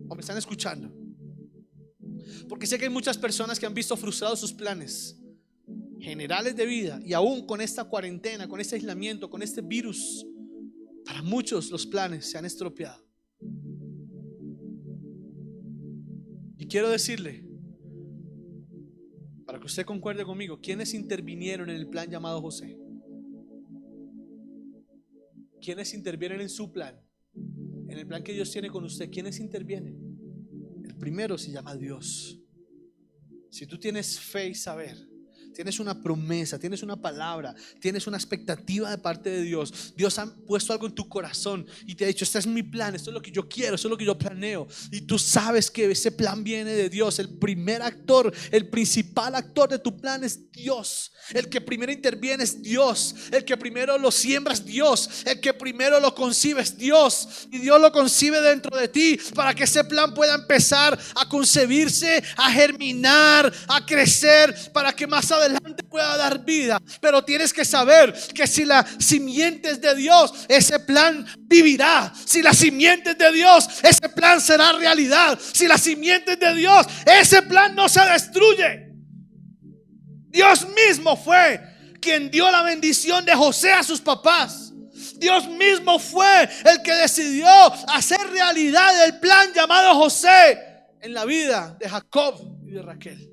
o me están escuchando. Porque sé que hay muchas personas que han visto frustrados sus planes generales de vida, y aún con esta cuarentena, con este aislamiento, con este virus, para muchos los planes se han estropeado. Y quiero decirle, para que usted concuerde conmigo, ¿quiénes intervinieron en el plan llamado José? ¿Quiénes intervienen en su plan? En el plan que Dios tiene con usted, ¿quiénes intervienen? El primero se llama Dios. Si tú tienes fe y saber, tienes una promesa, tienes una palabra, tienes una expectativa de parte de Dios. Dios ha puesto algo en tu corazón y te ha dicho: este es mi plan, esto es lo que yo quiero, esto es lo que yo planeo. Y tú sabes que ese plan viene de Dios. El primer actor, el principal actor de tu plan es Dios. El que primero interviene es Dios. El que primero lo siembra es Dios. El que primero lo concibe es Dios. Y Dios lo concibe dentro de ti para que ese plan pueda empezar a concebirse, a germinar, a crecer, para que más adelante pueda dar vida. Pero tienes que saber que si la simiente es de Dios, ese plan vivirá. Si la simiente es de Dios, ese plan será realidad. Si la simiente es de Dios, ese plan no se destruye. Dios mismo fue quien dio la bendición de José a sus papás. Dios mismo fue el que decidió hacer realidad el plan llamado José en la vida de Jacob y de Raquel.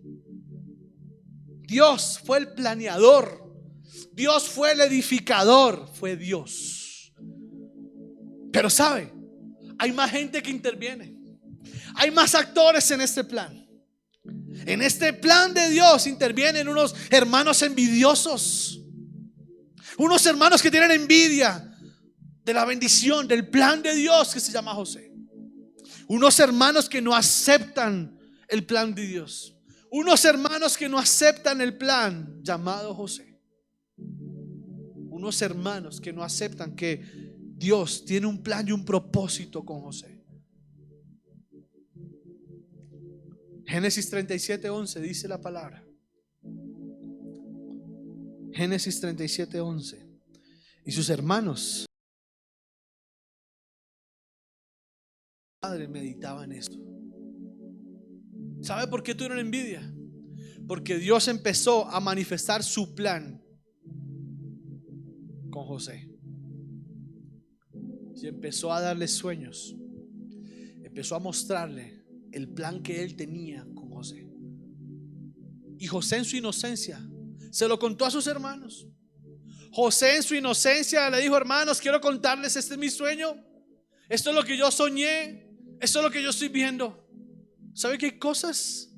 Dios fue el planeador. Dios fue el edificador. Fue Dios. Pero sabe, hay más gente que interviene. Hay más actores en este plan. En este plan de Dios intervienen unos hermanos envidiosos, unos hermanos que tienen envidia de la bendición, del plan de Dios que se llama José. Unos hermanos que no aceptan el plan de Dios. Unos hermanos que no aceptan el plan llamado José. Unos hermanos que no aceptan que Dios tiene un plan y un propósito con José. Génesis 37:11 dice la palabra. Génesis 37:11. Y sus hermanos, padre, meditaban esto. ¿Sabe por qué tuvieron envidia? Porque Dios empezó a manifestar su plan con José. Y empezó a darle sueños. Empezó a mostrarle el plan que él tenía con José. Y José en su inocencia se lo contó a sus hermanos. José en su inocencia le dijo: hermanos, quiero contarles, este es mi sueño, esto es lo que yo soñé, esto es lo que yo estoy viendo. ¿Sabe que hay cosas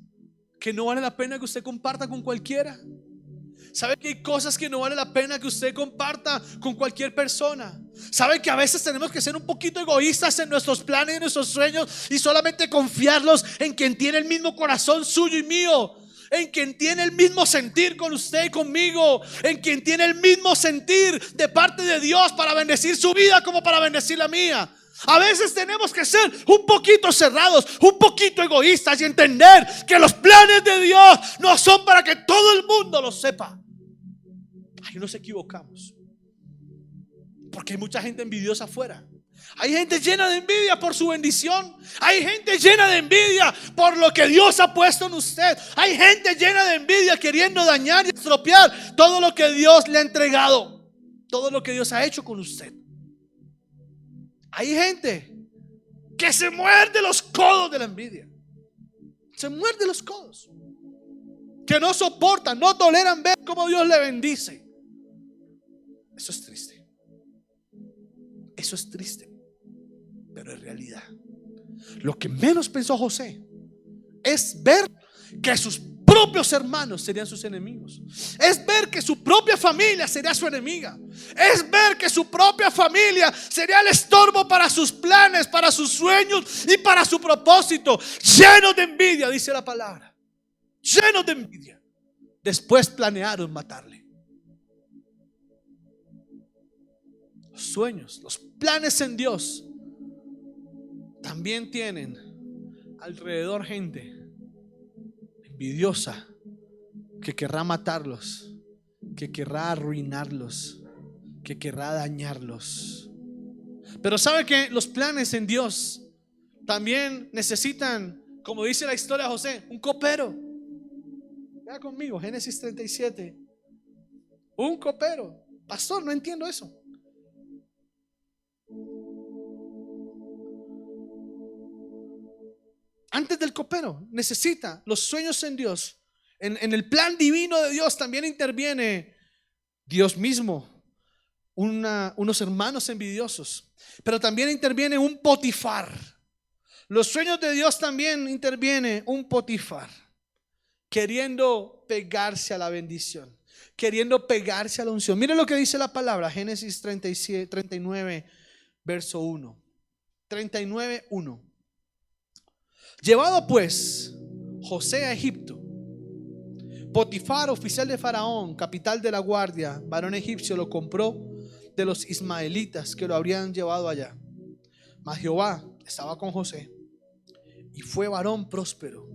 que no vale la pena que usted comparta con cualquiera? ¿Sabe que hay cosas que no vale la pena que usted comparta con cualquier persona? ¿Sabe que a veces tenemos que ser un poquito egoístas en nuestros planes y en nuestros sueños y solamente confiarlos en quien tiene el mismo corazón suyo y mío? En quien tiene el mismo sentir con usted y conmigo, en quien tiene el mismo sentir de parte de Dios para bendecir su vida como para bendecir la mía. A veces tenemos que ser un poquito cerrados, un poquito egoístas y entender que los planes de Dios no son para que todo el mundo lo sepa. Ahí nos equivocamos, porque hay mucha gente envidiosa afuera. Hay gente llena de envidia por su bendición. Hay gente llena de envidia por lo que Dios ha puesto en usted. Hay gente llena de envidia queriendo dañar y estropear todo lo que Dios le ha entregado, todo lo que Dios ha hecho con usted. Hay gente que se muerde los codos de la envidia. Se muerde los codos, que no soportan, no toleran ver cómo Dios le bendice. Eso es triste. Eso es triste, pero es realidad. Lo que menos pensó José es ver que sus propios hermanos serían sus enemigos. Es ver que su propia familia sería su enemiga. Es ver que su propia familia sería el estorbo para sus planes, para sus sueños y para su propósito. Llenos de envidia, dice la palabra. Llenos de envidia. Después planearon matarle. Los sueños, los planes en Dios también tienen alrededor gente envidiosa que querrá matarlos, que querrá arruinarlos, que querrá dañarlos. Pero sabe que los planes en Dios también necesitan, como dice la historia de José, un copero. Vea conmigo, Génesis 37. Un copero. Pastor, no entiendo eso. Antes del copero necesita los sueños en Dios. En el plan divino de Dios también interviene Dios mismo, unos hermanos envidiosos, pero también interviene un Potifar. Los sueños de Dios también interviene un Potifar, queriendo pegarse a la bendición, queriendo pegarse a la unción. Mire lo que dice la palabra, Génesis 39, verso 1. 39, 1. Llevado pues José a Egipto, Potifar, oficial de Faraón, capital de la guardia, varón egipcio, lo compró de los ismaelitas que lo habrían llevado allá. Mas Jehová estaba con José y fue varón próspero,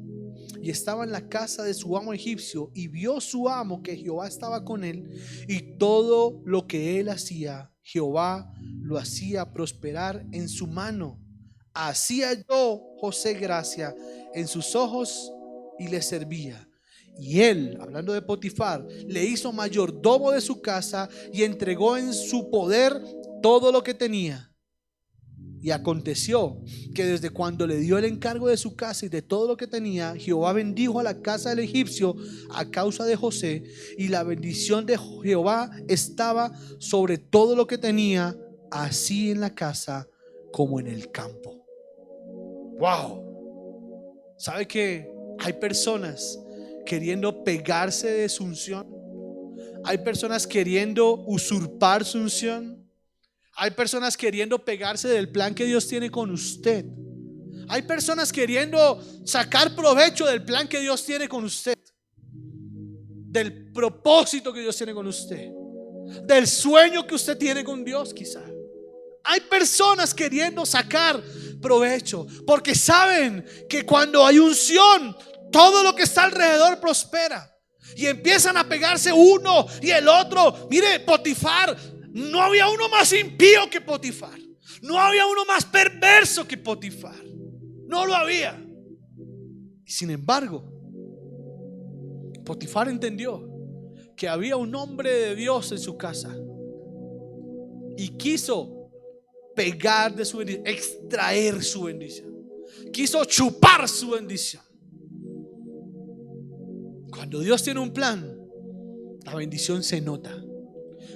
y estaba en la casa de su amo egipcio, y vio su amo que Jehová estaba con él, y todo lo que él hacía, Jehová lo hacía prosperar en su mano. Así halló José gracia en sus ojos y le servía. Y él, hablando de Potifar, le hizo mayordomo de su casa y entregó en su poder todo lo que tenía. Y aconteció que desde cuando le dio el encargo de su casa y de todo lo que tenía, Jehová bendijo a la casa del egipcio a causa de José, y la bendición de Jehová estaba sobre todo lo que tenía, así en la casa como en el campo. Wow. ¿Sabe que hay personas queriendo pegarse de su unción? Hay personas queriendo usurpar su unción. Hay personas queriendo pegarse del plan que Dios tiene con usted. Hay personas queriendo sacar provecho del plan que Dios tiene con usted, del propósito que Dios tiene con usted, del sueño que usted tiene con Dios quizá. Hay personas queriendo sacar provecho porque saben que cuando hay unción, todo lo que está alrededor prospera, y empiezan a pegarse uno y el otro. Mire, Potifar, no había uno más impío que Potifar. No había uno más perverso que Potifar. No lo había. Y sin embargo, Potifar entendió que había un hombre de Dios en su casa y quiso pegar de su bendición, extraer su bendición, quiso chupar su bendición. Cuando Dios tiene un plan, la bendición se nota.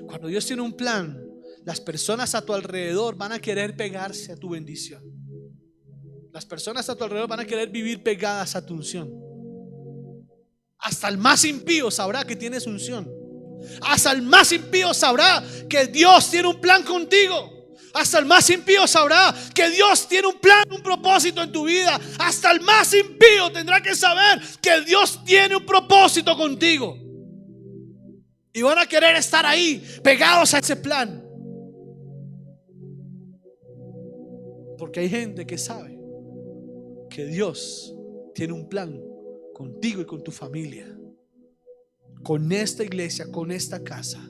Cuando Dios tiene un plan, las personas a tu alrededor van a querer pegarse a tu bendición. Las personas a tu alrededor van a querer vivir pegadas a tu unción. Hasta el más impío sabrá que tienes unción. Hasta el más impío sabrá que Dios tiene un plan contigo. Hasta el más impío sabrá que Dios tiene un plan, un propósito en tu vida. Hasta el más impío tendrá que saber que Dios tiene un propósito contigo. Y van a querer estar ahí, pegados a ese plan. Porque hay gente que sabe que Dios tiene un plan contigo y con tu familia, con esta iglesia, con esta casa.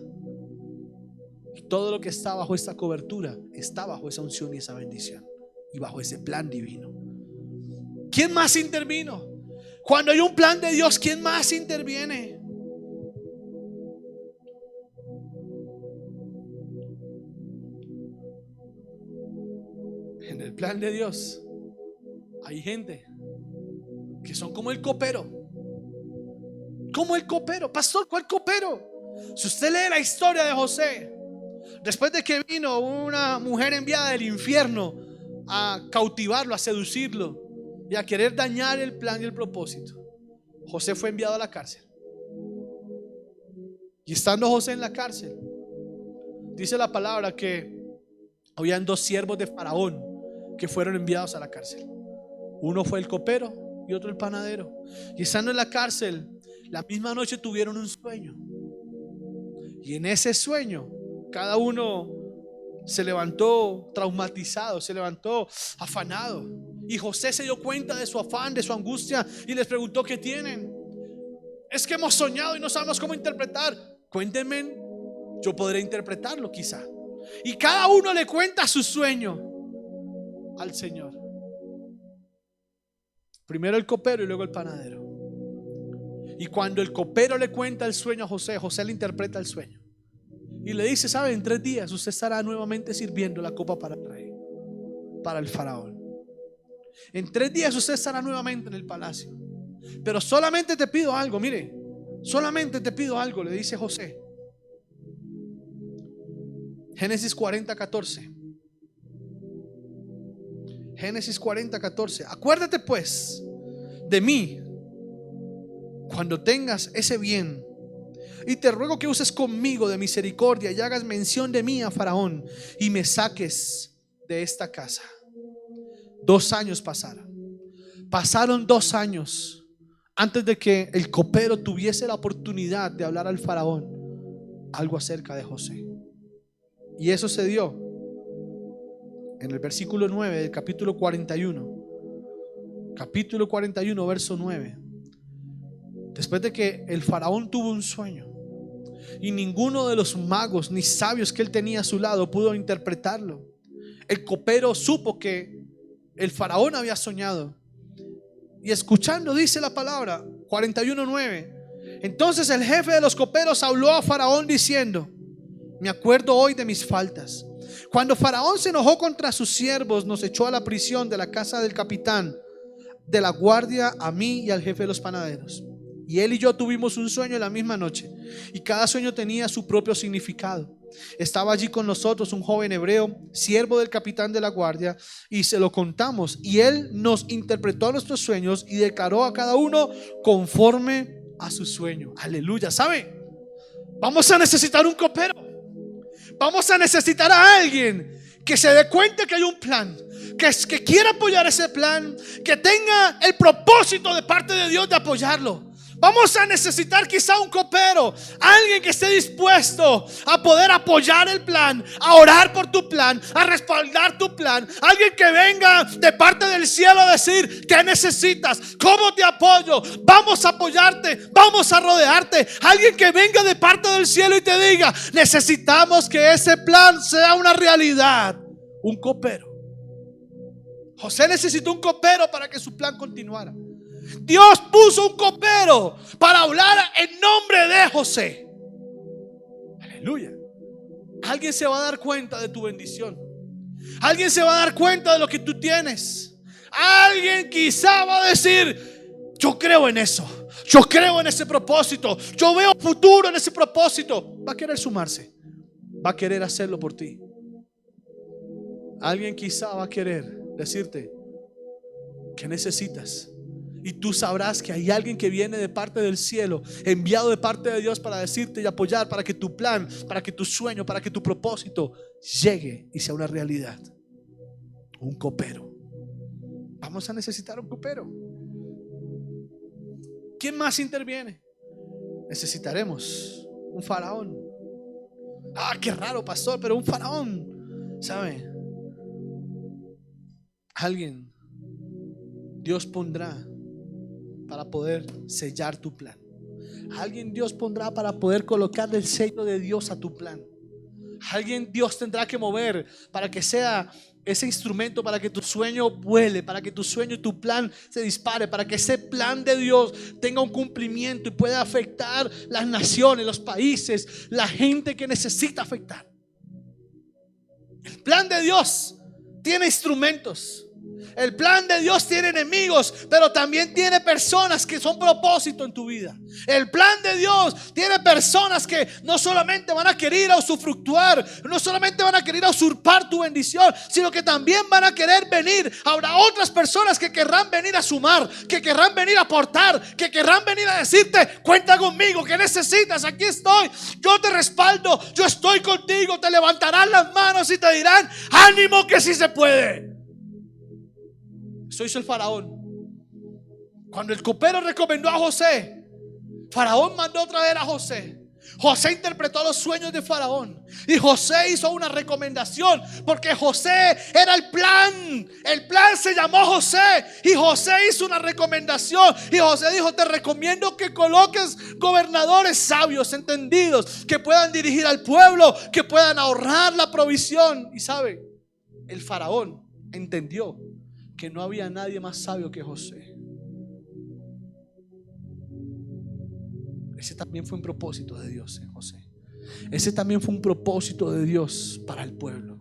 Y todo lo que está bajo esta cobertura está bajo esa unción y esa bendición y bajo ese plan divino. ¿Quién más intervino? Cuando hay un plan de Dios, ¿quién más interviene? En el plan de Dios hay gente que son como el copero. Como el copero. Pastor, ¿cuál copero? Si usted lee la historia de José, después de que vino una mujer enviada del infierno a cautivarlo, a seducirlo y a querer dañar el plan y el propósito, José fue enviado a la cárcel. Y estando José en la cárcel, dice la palabra que habían 2 siervos de Faraón que fueron enviados a la cárcel. Uno fue el copero y otro el panadero. Y estando en la cárcel, la misma noche tuvieron un sueño. Y en ese sueño, cada uno se levantó traumatizado, se levantó afanado. Y José se dio cuenta de su afán, de su angustia, y les preguntó: ¿qué tienen? Es que hemos soñado y no sabemos cómo interpretar. Cuéntenme, yo podré interpretarlo quizá. Y cada uno le cuenta su sueño al Señor. Primero el copero y luego el panadero. Y cuando el copero le cuenta el sueño a José, José le interpreta el sueño y le dice: ¿sabe? En 3 días usted estará nuevamente sirviendo la copa para el rey, para el faraón. En 3 días usted estará nuevamente en el palacio. Pero solamente te pido algo, mire, solamente te pido algo, le dice José. Génesis 40:14. Génesis 40:14. Acuérdate pues de mí cuando tengas ese bien, y te ruego que uses conmigo de misericordia y hagas mención de mí a Faraón y me saques de esta casa. 2 años pasaron. Pasaron 2 años antes de que el copero tuviese la oportunidad de hablar al Faraón algo acerca de José. Y eso se dio en el versículo 9 del capítulo 41. Capítulo 41, verso 9. Después de que el Faraón tuvo un sueño y ninguno de los magos ni sabios que él tenía a su lado pudo interpretarlo, el copero supo que el Faraón había soñado. Y escuchando, dice la palabra 41:9, entonces el jefe de los coperos habló a Faraón diciendo: me acuerdo hoy de mis faltas. Cuando Faraón se enojó contra sus siervos, nos echó a la prisión de la casa del capitán de la guardia, a mí y al jefe de los panaderos. Y él y yo tuvimos un sueño en la misma noche, y cada sueño tenía su propio significado. Estaba allí con nosotros un joven hebreo, siervo del capitán de la guardia, y se lo contamos, y él nos interpretó nuestros sueños y declaró a cada uno conforme a su sueño. Aleluya. ¿Sabe? Vamos a necesitar un copero. Vamos a necesitar a alguien que se dé cuenta que hay un plan, que quiera apoyar ese plan, que tenga el propósito de parte de Dios de apoyarlo. Vamos a necesitar quizá un copero, alguien que esté dispuesto a poder apoyar el plan, a orar por tu plan, a respaldar tu plan. Alguien que venga de parte del cielo a decir: ¿qué necesitas? ¿Cómo te apoyo? Vamos a apoyarte, vamos a rodearte. Alguien que venga de parte del cielo y te diga: necesitamos que ese plan sea una realidad. Un copero. José necesitó un copero para que su plan continuara. Dios puso un copero para hablar en nombre de José. Aleluya. Alguien se va a dar cuenta de tu bendición. Alguien se va a dar cuenta de lo que tú tienes. Alguien quizá va a decir: yo creo en eso, yo creo en ese propósito, yo veo futuro en ese propósito. Va a querer sumarse, va a querer hacerlo por ti. Alguien quizá va a querer decirte: ¿qué necesitas? Y tú sabrás que hay alguien que viene de parte del cielo, enviado de parte de Dios para decirte y apoyar, para que tu plan, para que tu sueño, para que tu propósito llegue y sea una realidad. Un copero. Vamos a necesitar un copero. ¿Quién más interviene? Necesitaremos un faraón. Ah, qué raro, pastor, pero un faraón, ¿sabe? Alguien Dios pondrá para poder sellar tu plan. Alguien Dios pondrá para poder colocarle el sello de Dios a tu plan. Alguien Dios tendrá que mover para que sea ese instrumento, para que tu sueño vuele, para que tu sueño y tu plan se dispare, para que ese plan de Dios tenga un cumplimiento y pueda afectar las naciones, los países, la gente que necesita afectar. El plan de Dios tiene instrumentos. El plan de Dios tiene enemigos, pero también tiene personas que son propósito en tu vida. El plan de Dios tiene personas que no solamente van a querer usufructuar, no solamente van a querer usurpar tu bendición, sino que también van a querer venir. Habrá otras personas que querrán venir a sumar, que querrán venir a aportar, que querrán venir a decirte: cuenta conmigo, ¿qué necesitas? Aquí estoy, yo te respaldo, yo estoy contigo. Te levantarán las manos y te dirán: ánimo, que sí se puede. Eso hizo el faraón. Cuando el copero recomendó a José, Faraón mandó a traer a José. José interpretó los sueños de Faraón y José hizo una recomendación, porque José era el plan. El plan se llamó José y José hizo una recomendación. Y José dijo: te recomiendo que coloques gobernadores sabios, entendidos, que puedan dirigir al pueblo, que puedan ahorrar la provisión. Y sabe, el faraón entendió que no había nadie más sabio que José. Ese también fue un propósito de Dios en José. Ese también fue un propósito de Dios para el pueblo.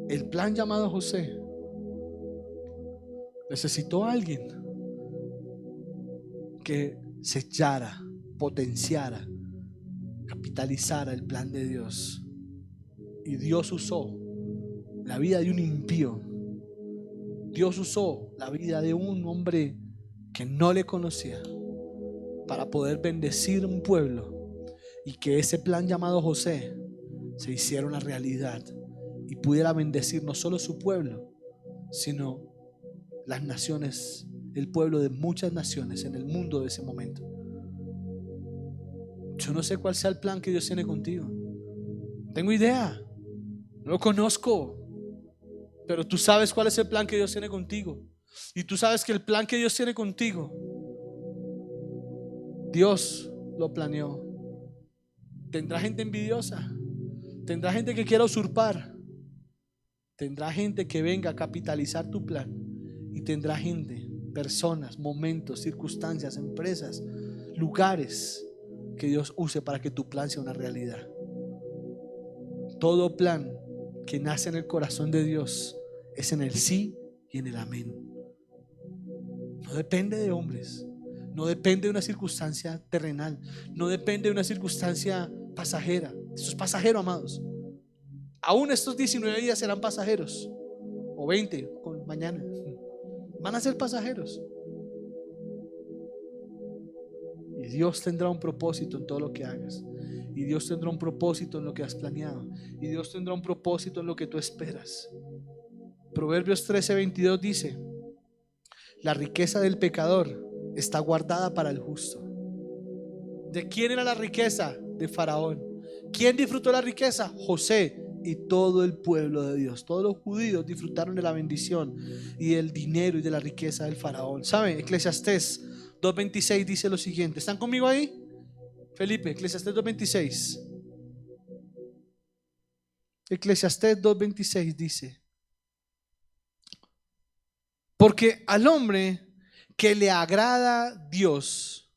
El plan llamado José necesitó a alguien que sellara, potenciara, capitalizara el plan de Dios. Y Dios usó la vida de un impío. Dios usó la vida de un hombre que no le conocía para poder bendecir un pueblo, y que ese plan llamado José se hiciera una realidad y pudiera bendecir no solo su pueblo, sino las naciones, el pueblo de muchas naciones en el mundo de ese momento. Yo no sé cuál sea el plan que Dios tiene contigo. No tengo idea, no lo conozco. Pero tú sabes cuál es el plan que Dios tiene contigo. Y tú sabes que el plan que Dios tiene contigo, Dios lo planeó. Tendrá gente envidiosa, tendrá gente que quiera usurpar, tendrá gente que venga a capitalizar tu plan, y tendrá gente, personas, momentos, circunstancias, empresas, lugares que Dios use para que tu plan sea una realidad. Todo plan que nace en el corazón de Dios es en el sí y en el amén. No depende de hombres, no depende de una circunstancia terrenal, no depende de una circunstancia pasajera. Eso es pasajero, amados. Aún estos 19 días serán pasajeros, o 20 con mañana van a ser pasajeros. Y Dios tendrá un propósito en todo lo que hagas. Y Dios tendrá un propósito en lo que has planeado. Y Dios tendrá un propósito en lo que tú esperas. Proverbios 13:22 dice: la riqueza del pecador está guardada para el justo. ¿De quién era la riqueza? De Faraón. ¿Quién disfrutó la riqueza? José y todo el pueblo de Dios. Todos los judíos disfrutaron de la bendición y del dinero y de la riqueza del Faraón. ¿Sabe? Eclesiastés 2:26 dice lo siguiente. ¿Están conmigo ahí? Felipe, Eclesiastés 2:26. Eclesiastés 2:26 dice: porque al hombre que le agrada Dios,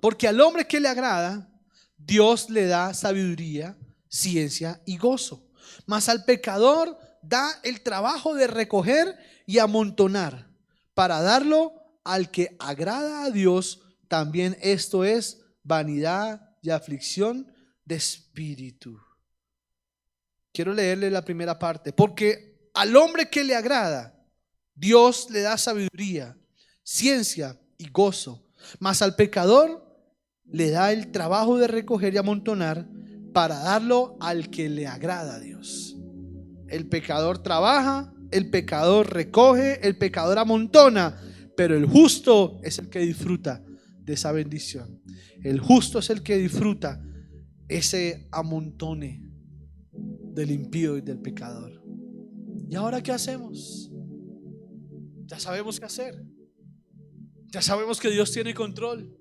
porque al hombre que le agrada, Dios le da sabiduría, ciencia y gozo. Mas al pecador da el trabajo de recoger y amontonar, para darlo al que agrada a Dios. También esto es vanidad y aflicción de espíritu. Quiero leerle la primera parte. Porque al hombre que le agrada, Dios le da sabiduría, ciencia y gozo. Mas al pecador le da el trabajo de recoger y amontonar, para darlo al que le agrada a Dios. El pecador trabaja, el pecador recoge, el pecador amontona, pero el justo es el que disfruta de esa bendición. El justo es el que disfruta ese amontone del impío y del pecador. ¿Y ahora qué hacemos? Ya sabemos qué hacer. Ya sabemos que Dios tiene control.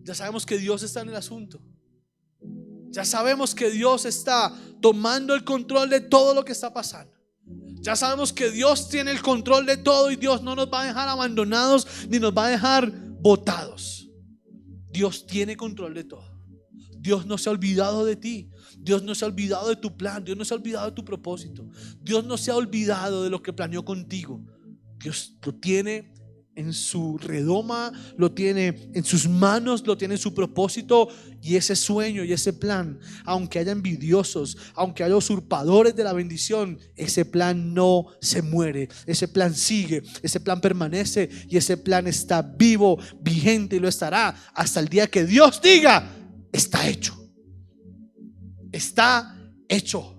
Ya sabemos que Dios está en el asunto. Ya sabemos que Dios está tomando el control de todo lo que está pasando. Ya sabemos que Dios tiene el control de todo y Dios no nos va a dejar abandonados ni nos va a dejar botados. Dios tiene control de todo. Dios no se ha olvidado de ti. Dios no se ha olvidado de tu plan. Dios no se ha olvidado de tu propósito. Dios no se ha olvidado de lo que planeó contigo. Dios lo tiene en su redoma, lo tiene en sus manos, lo tiene en su propósito. Y ese sueño y ese plan, aunque haya envidiosos, aunque haya usurpadores de la bendición, ese plan no se muere. Ese plan sigue, ese plan permanece, y ese plan está vivo, vigente, y lo estará hasta el día que Dios diga: está hecho. Está hecho.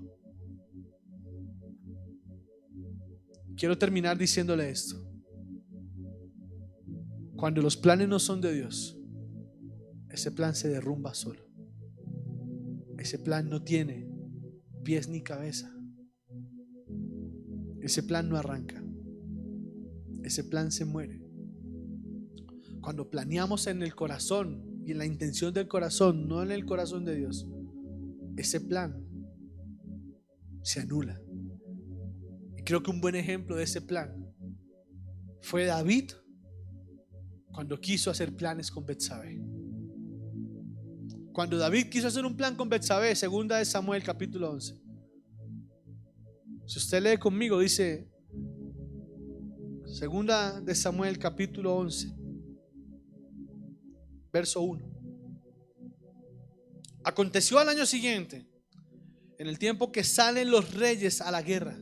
Quiero terminar diciéndole esto. Cuando los planes no son de Dios, ese plan se derrumba solo. Ese plan no tiene pies ni cabeza. Ese plan no arranca. Ese plan se muere. Cuando planeamos en el corazón y en la intención del corazón, no en el corazón de Dios, ese plan se anula. Y creo que un buen ejemplo de ese plan fue David, cuando quiso hacer planes con Betsabé. Cuando David quiso hacer un plan con Betsabé, segunda de Samuel capítulo 11. Si usted lee conmigo, dice segunda de Samuel capítulo 11, verso 1. Aconteció al año siguiente, en el tiempo que salen los reyes a la guerra.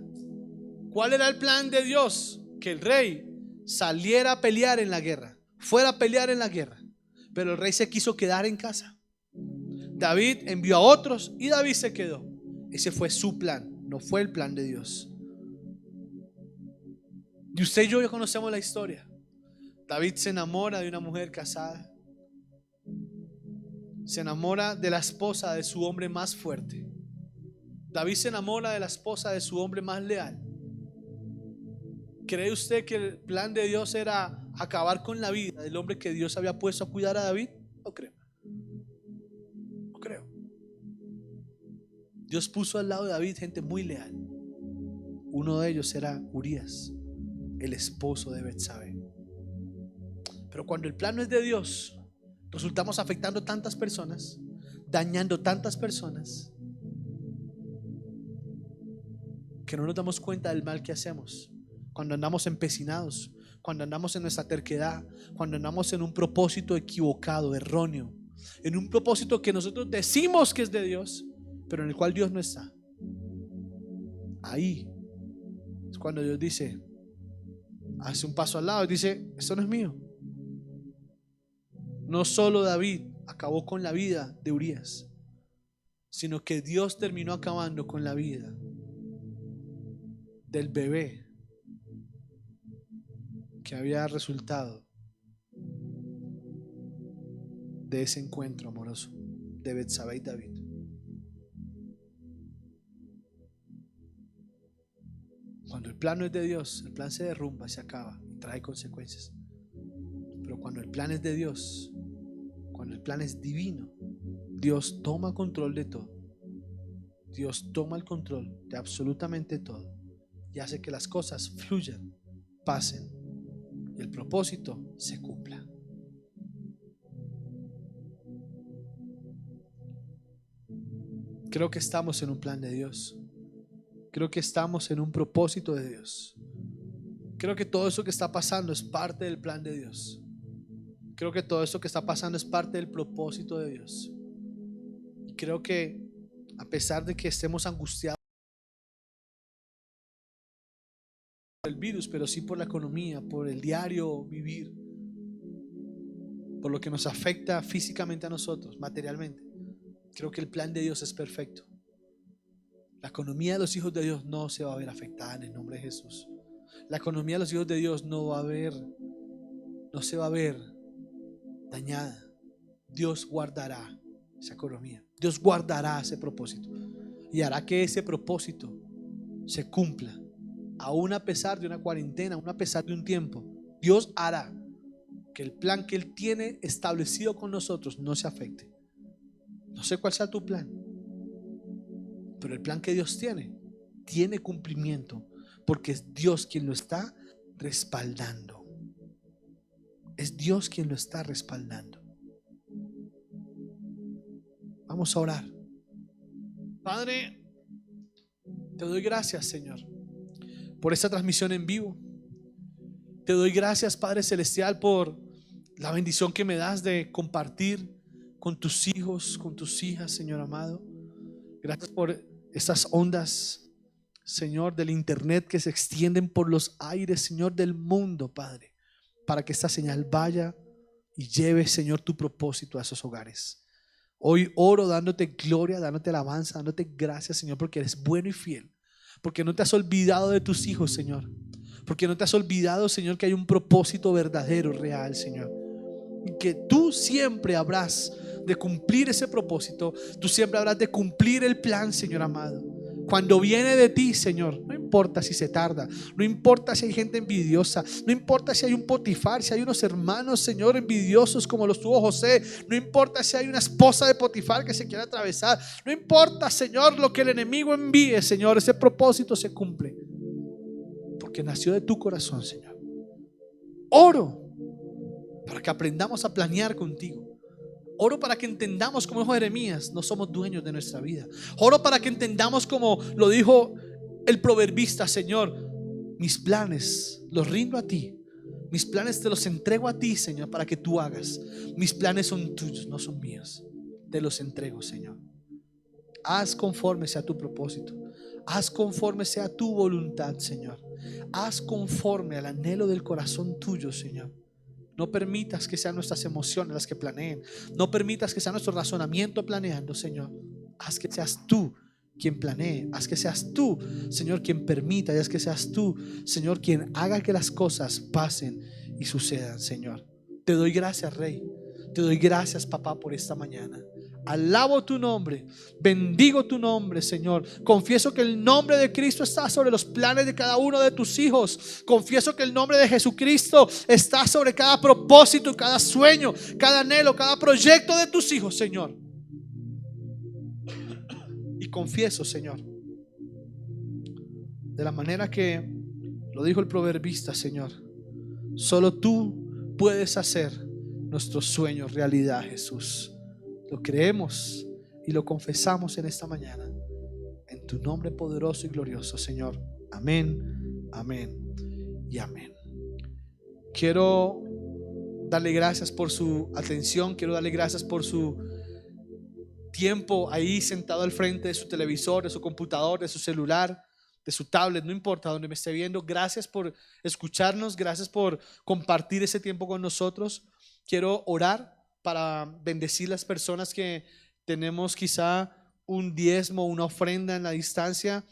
¿Cuál era el plan de Dios? Que el rey saliera a pelear en la guerra, fuera a pelear en la guerra. Pero el rey se quiso quedar en casa. David envió a otros y David se quedó. Ese fue su plan, no fue el plan de Dios. Y usted y yo ya conocemos la historia. David se enamora de una mujer casada. Se enamora de la esposa de su hombre más fuerte. David se enamora de la esposa de su hombre más leal. ¿Cree usted que el plan de Dios era acabar con la vida del hombre que Dios había puesto a cuidar a David? No creo. No creo. Dios puso al lado de David gente muy leal. Uno de ellos era Urías, el esposo de Betsabé. Pero cuando el plan no es de Dios, resultamos afectando tantas personas, dañando tantas personas, que no nos damos cuenta del mal que hacemos. Cuando andamos empecinados, cuando andamos en nuestra terquedad, cuando andamos en un propósito equivocado, erróneo, en un propósito que nosotros decimos que es de Dios, pero en el cual Dios no está. Ahí es cuando Dios dice, hace un paso al lado y dice: esto no es mío. No solo David acabó con la vida de Urías, sino que Dios terminó acabando con la vida del bebé que había resultado de ese encuentro amoroso de Betsabé y David. Cuando el plan no es de Dios, el plan se derrumba, se acaba y trae consecuencias. Pero cuando el plan es de Dios, cuando el plan es divino, Dios toma control de todo. Dios toma el control de absolutamente todo y hace que las cosas fluyan, pasen y el propósito se cumpla. Creo que estamos en un plan de Dios. Creo que estamos en un propósito de Dios. Creo que todo eso que está pasando es parte del plan de Dios. Creo que todo eso que está pasando es parte del propósito de Dios. Y creo que a pesar de que estemos angustiados por el virus, pero sí por la economía, por el diario vivir, por lo que nos afecta físicamente a nosotros, materialmente, creo que el plan de Dios es perfecto. La economía de los hijos de Dios no se va a ver afectada en el nombre de Jesús. La economía de los hijos de Dios no se va a ver dañada. Dios guardará esa economía. Dios guardará ese propósito y hará que ese propósito se cumpla, aún a pesar de una cuarentena, aún a pesar de un tiempo. Dios hará que el plan que Él tiene establecido con nosotros no se afecte. No sé cuál sea tu plan, pero el plan que Dios tiene cumplimiento, porque es Dios quien lo está respaldando. Es Dios quien lo está respaldando. Vamos Vamos a orar. Padre, te doy gracias, Señor, por esta transmisión en vivo. Te doy gracias, Padre Celestial, por la bendición que me das de compartir con tus hijos, con tus hijas, Señor amado. Gracias por estas ondas, Señor, del internet que se extienden por los aires, Señor, del mundo, Padre, para que esta señal vaya y lleve, Señor, tu propósito a esos hogares. Hoy oro dándote gloria, dándote alabanza, dándote gracias, Señor, porque eres bueno y fiel, porque no te has olvidado de tus hijos, Señor, porque no te has olvidado, Señor, que hay un propósito verdadero, real, Señor, y que tú siempre habrás de cumplir ese propósito, tú siempre habrás de cumplir el plan, Señor amado. Cuando viene de ti, Señor, no importa si se tarda, no importa si hay gente envidiosa, no importa si hay un Potifar, si hay unos hermanos, Señor, envidiosos como los tuvo José, no importa si hay una esposa de Potifar que se quiere atravesar, no importa, Señor, lo que el enemigo envíe, Señor, ese propósito se cumple, porque nació de tu corazón, Señor. Oro para que aprendamos a planear contigo. Oro para que entendamos, como dijo Jeremías, no somos dueños de nuestra vida. Oro para que entendamos, como lo dijo el proverbista, Señor, mis planes los rindo a ti. Mis planes te los entrego a ti, Señor, para que tú hagas. Mis planes son tuyos, no son míos. Te los entrego, Señor. Haz conforme sea tu propósito. Haz conforme sea tu voluntad, Señor. Haz conforme al anhelo del corazón tuyo, Señor. No permitas que sean nuestras emociones las que planeen. No permitas que sea nuestro razonamiento planeando, Señor. Haz que seas tú quien planee. Haz que seas tú, Señor, quien permita. Y haz que seas tú, Señor, quien haga que las cosas pasen y sucedan, Señor. Te doy gracias, Rey. Te doy gracias, Papá, por esta mañana. Alabo tu nombre, bendigo tu nombre, Señor. Confieso que el nombre de Cristo está sobre los planes de cada uno de tus hijos. Confieso que el nombre de Jesucristo está sobre cada propósito, cada sueño, cada anhelo, cada proyecto de tus hijos, Señor. Y confieso, Señor, de la manera que lo dijo el proverbista, Señor, solo tú puedes hacer nuestros sueños realidad, Jesús. Lo creemos y lo confesamos en esta mañana, en tu nombre poderoso y glorioso, Señor. Amén, amén y amén. Quiero darle gracias por su atención. Quiero darle gracias por su tiempo ahí sentado al frente de su televisor, de su computador, de su celular, de su tablet, no importa donde me esté viendo. Gracias por escucharnos, gracias por compartir ese tiempo con nosotros. Quiero orar para bendecir las personas que tenemos quizá un diezmo, una ofrenda en la distancia.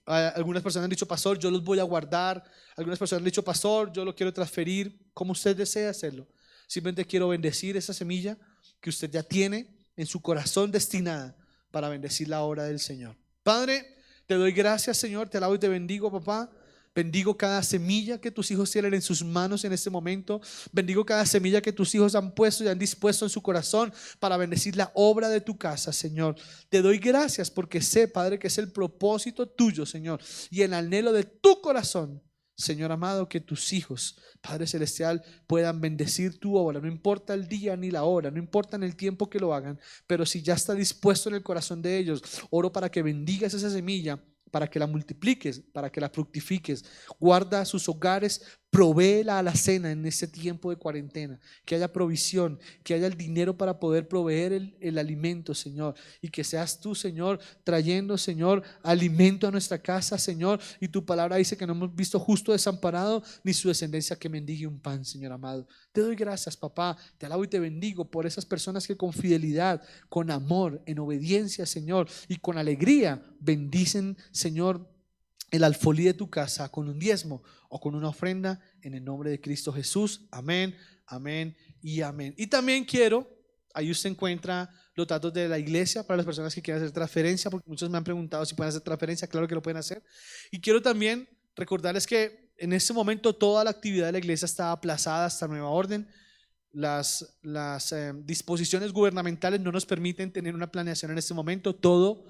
Algunas personas han dicho, pastor, yo los voy a guardar. Algunas personas han dicho, pastor, yo lo quiero transferir. Como usted desee hacerlo. Simplemente quiero bendecir esa semilla que usted ya tiene en su corazón destinada para bendecir la obra del Señor. Padre, te doy gracias, Señor, te alabo y te bendigo, papá. Bendigo cada semilla que tus hijos tienen en sus manos en este momento. Bendigo cada semilla que tus hijos han puesto y han dispuesto en su corazón para bendecir la obra de tu casa, Señor. Te doy gracias porque sé, Padre, que es el propósito tuyo, Señor, y el anhelo de tu corazón, Señor amado, que tus hijos, Padre Celestial, puedan bendecir tu obra. No importa el día ni la hora, no importa en el tiempo que lo hagan, pero si ya está dispuesto en el corazón de ellos, oro para que bendigas esa semilla, para que la multipliques, para que la fructifiques. Guarda sus hogares, provee la alacena en este tiempo de cuarentena, que haya provisión, que haya el dinero para poder proveer el alimento, Señor, y que seas tú, Señor, trayendo, Señor, alimento a nuestra casa, Señor. Y tu palabra dice que no hemos visto justo desamparado, ni su descendencia que mendigue un pan, Señor amado. Te doy gracias, papá, te alabo y te bendigo por esas personas que con fidelidad, con amor, en obediencia, Señor, y con alegría bendicen, Señor, el alfolí de tu casa con un diezmo o con una ofrenda en el nombre de Cristo Jesús. Amén, amén y amén. Y también quiero, ahí usted encuentra los datos de la iglesia para las personas que quieran hacer transferencia, porque muchos me han preguntado si pueden hacer transferencia. Claro que lo pueden hacer. Y quiero también recordarles que en este momento toda la actividad de la iglesia está aplazada hasta nueva orden. Las disposiciones gubernamentales no nos permiten tener una planeación en este momento. Todo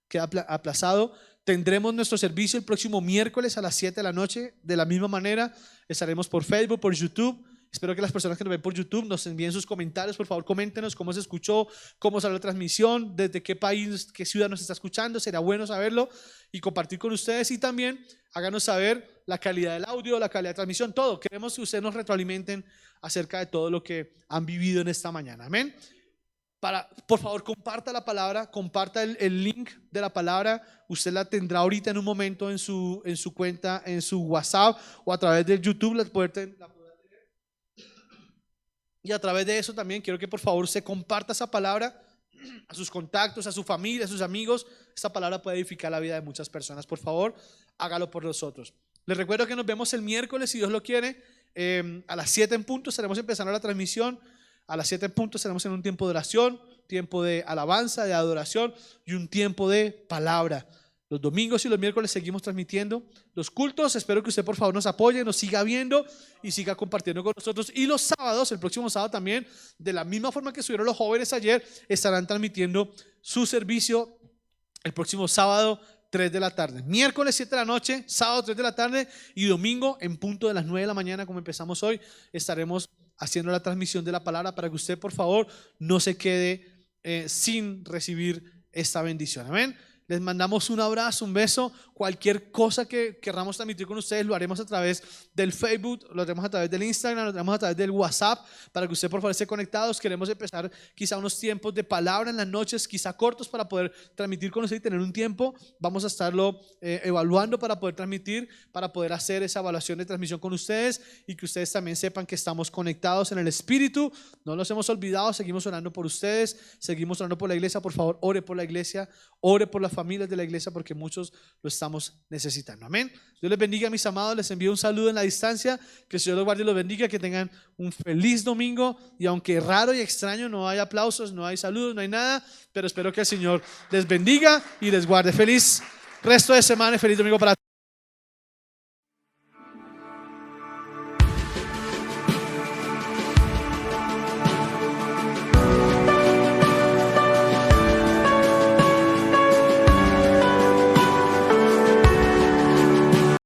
queda aplazado. Tendremos nuestro servicio el próximo miércoles a las 7 de la noche. De la misma manera estaremos por Facebook, por YouTube Espero que las personas que nos ven por YouTube nos envíen sus comentarios. Por favor, coméntenos cómo se escuchó, cómo salió la transmisión, desde qué país, qué ciudad nos está escuchando. Será bueno saberlo y compartir con ustedes. Y también háganos saber la calidad del audio, la calidad de transmisión, todo. Queremos que ustedes nos retroalimenten acerca de todo lo que han vivido en esta mañana. Amén. Por favor, comparta la palabra, comparta el link de la palabra. Usted la tendrá ahorita en un momento en su cuenta, en su WhatsApp o a través de YouTube la podrá tener. Y a través de eso también quiero que por favor se comparta esa palabra a sus contactos, a su familia, a sus amigos. Esta palabra puede edificar la vida de muchas personas. Por favor, hágalo por nosotros. Les recuerdo que nos vemos el miércoles, si Dios lo quiere, a las 7 en punto. Estaremos empezando la transmisión. A las 7 en punto estaremos en un tiempo de oración, tiempo de alabanza, de adoración y un tiempo de palabra. Los domingos y los miércoles seguimos transmitiendo los cultos. Espero que usted por favor nos apoye, nos siga viendo y siga compartiendo con nosotros. Y los sábados, el próximo sábado también, de la misma forma que estuvieron los jóvenes ayer, estarán transmitiendo su servicio el próximo sábado 3 de la tarde. Miércoles 7 de la noche, sábado 3 de la tarde y domingo en punto de las 9 de la mañana, como empezamos hoy, estaremos haciendo la transmisión de la palabra para que usted por favor no se quede sin recibir esta bendición. Amén. Les mandamos un abrazo, un beso. Cualquier cosa que queramos transmitir con ustedes lo haremos a través del Facebook, lo haremos a través del Instagram, lo haremos a través del WhatsApp para que usted por favor esté conectados. Queremos empezar quizá unos tiempos de palabra en las noches, quizá cortos para poder transmitir con usted y tener un tiempo. Vamos a estarlo evaluando para poder transmitir, para poder hacer esa evaluación de transmisión con ustedes y que ustedes también sepan que estamos conectados en el Espíritu. No los hemos olvidado, seguimos orando por ustedes, seguimos orando por la iglesia. Por favor, ore por la iglesia, ore por las familias de la iglesia porque muchos lo estamos necesitando. Amén. Dios les bendiga, mis amados. Les envío un saludo en la distancia. Que el Señor los guarde y los bendiga. Que tengan un feliz domingo. Y aunque raro y extraño, no hay aplausos, no hay saludos, no hay nada. Pero espero que el Señor les bendiga y les guarde. Feliz resto de semana y feliz domingo para todos.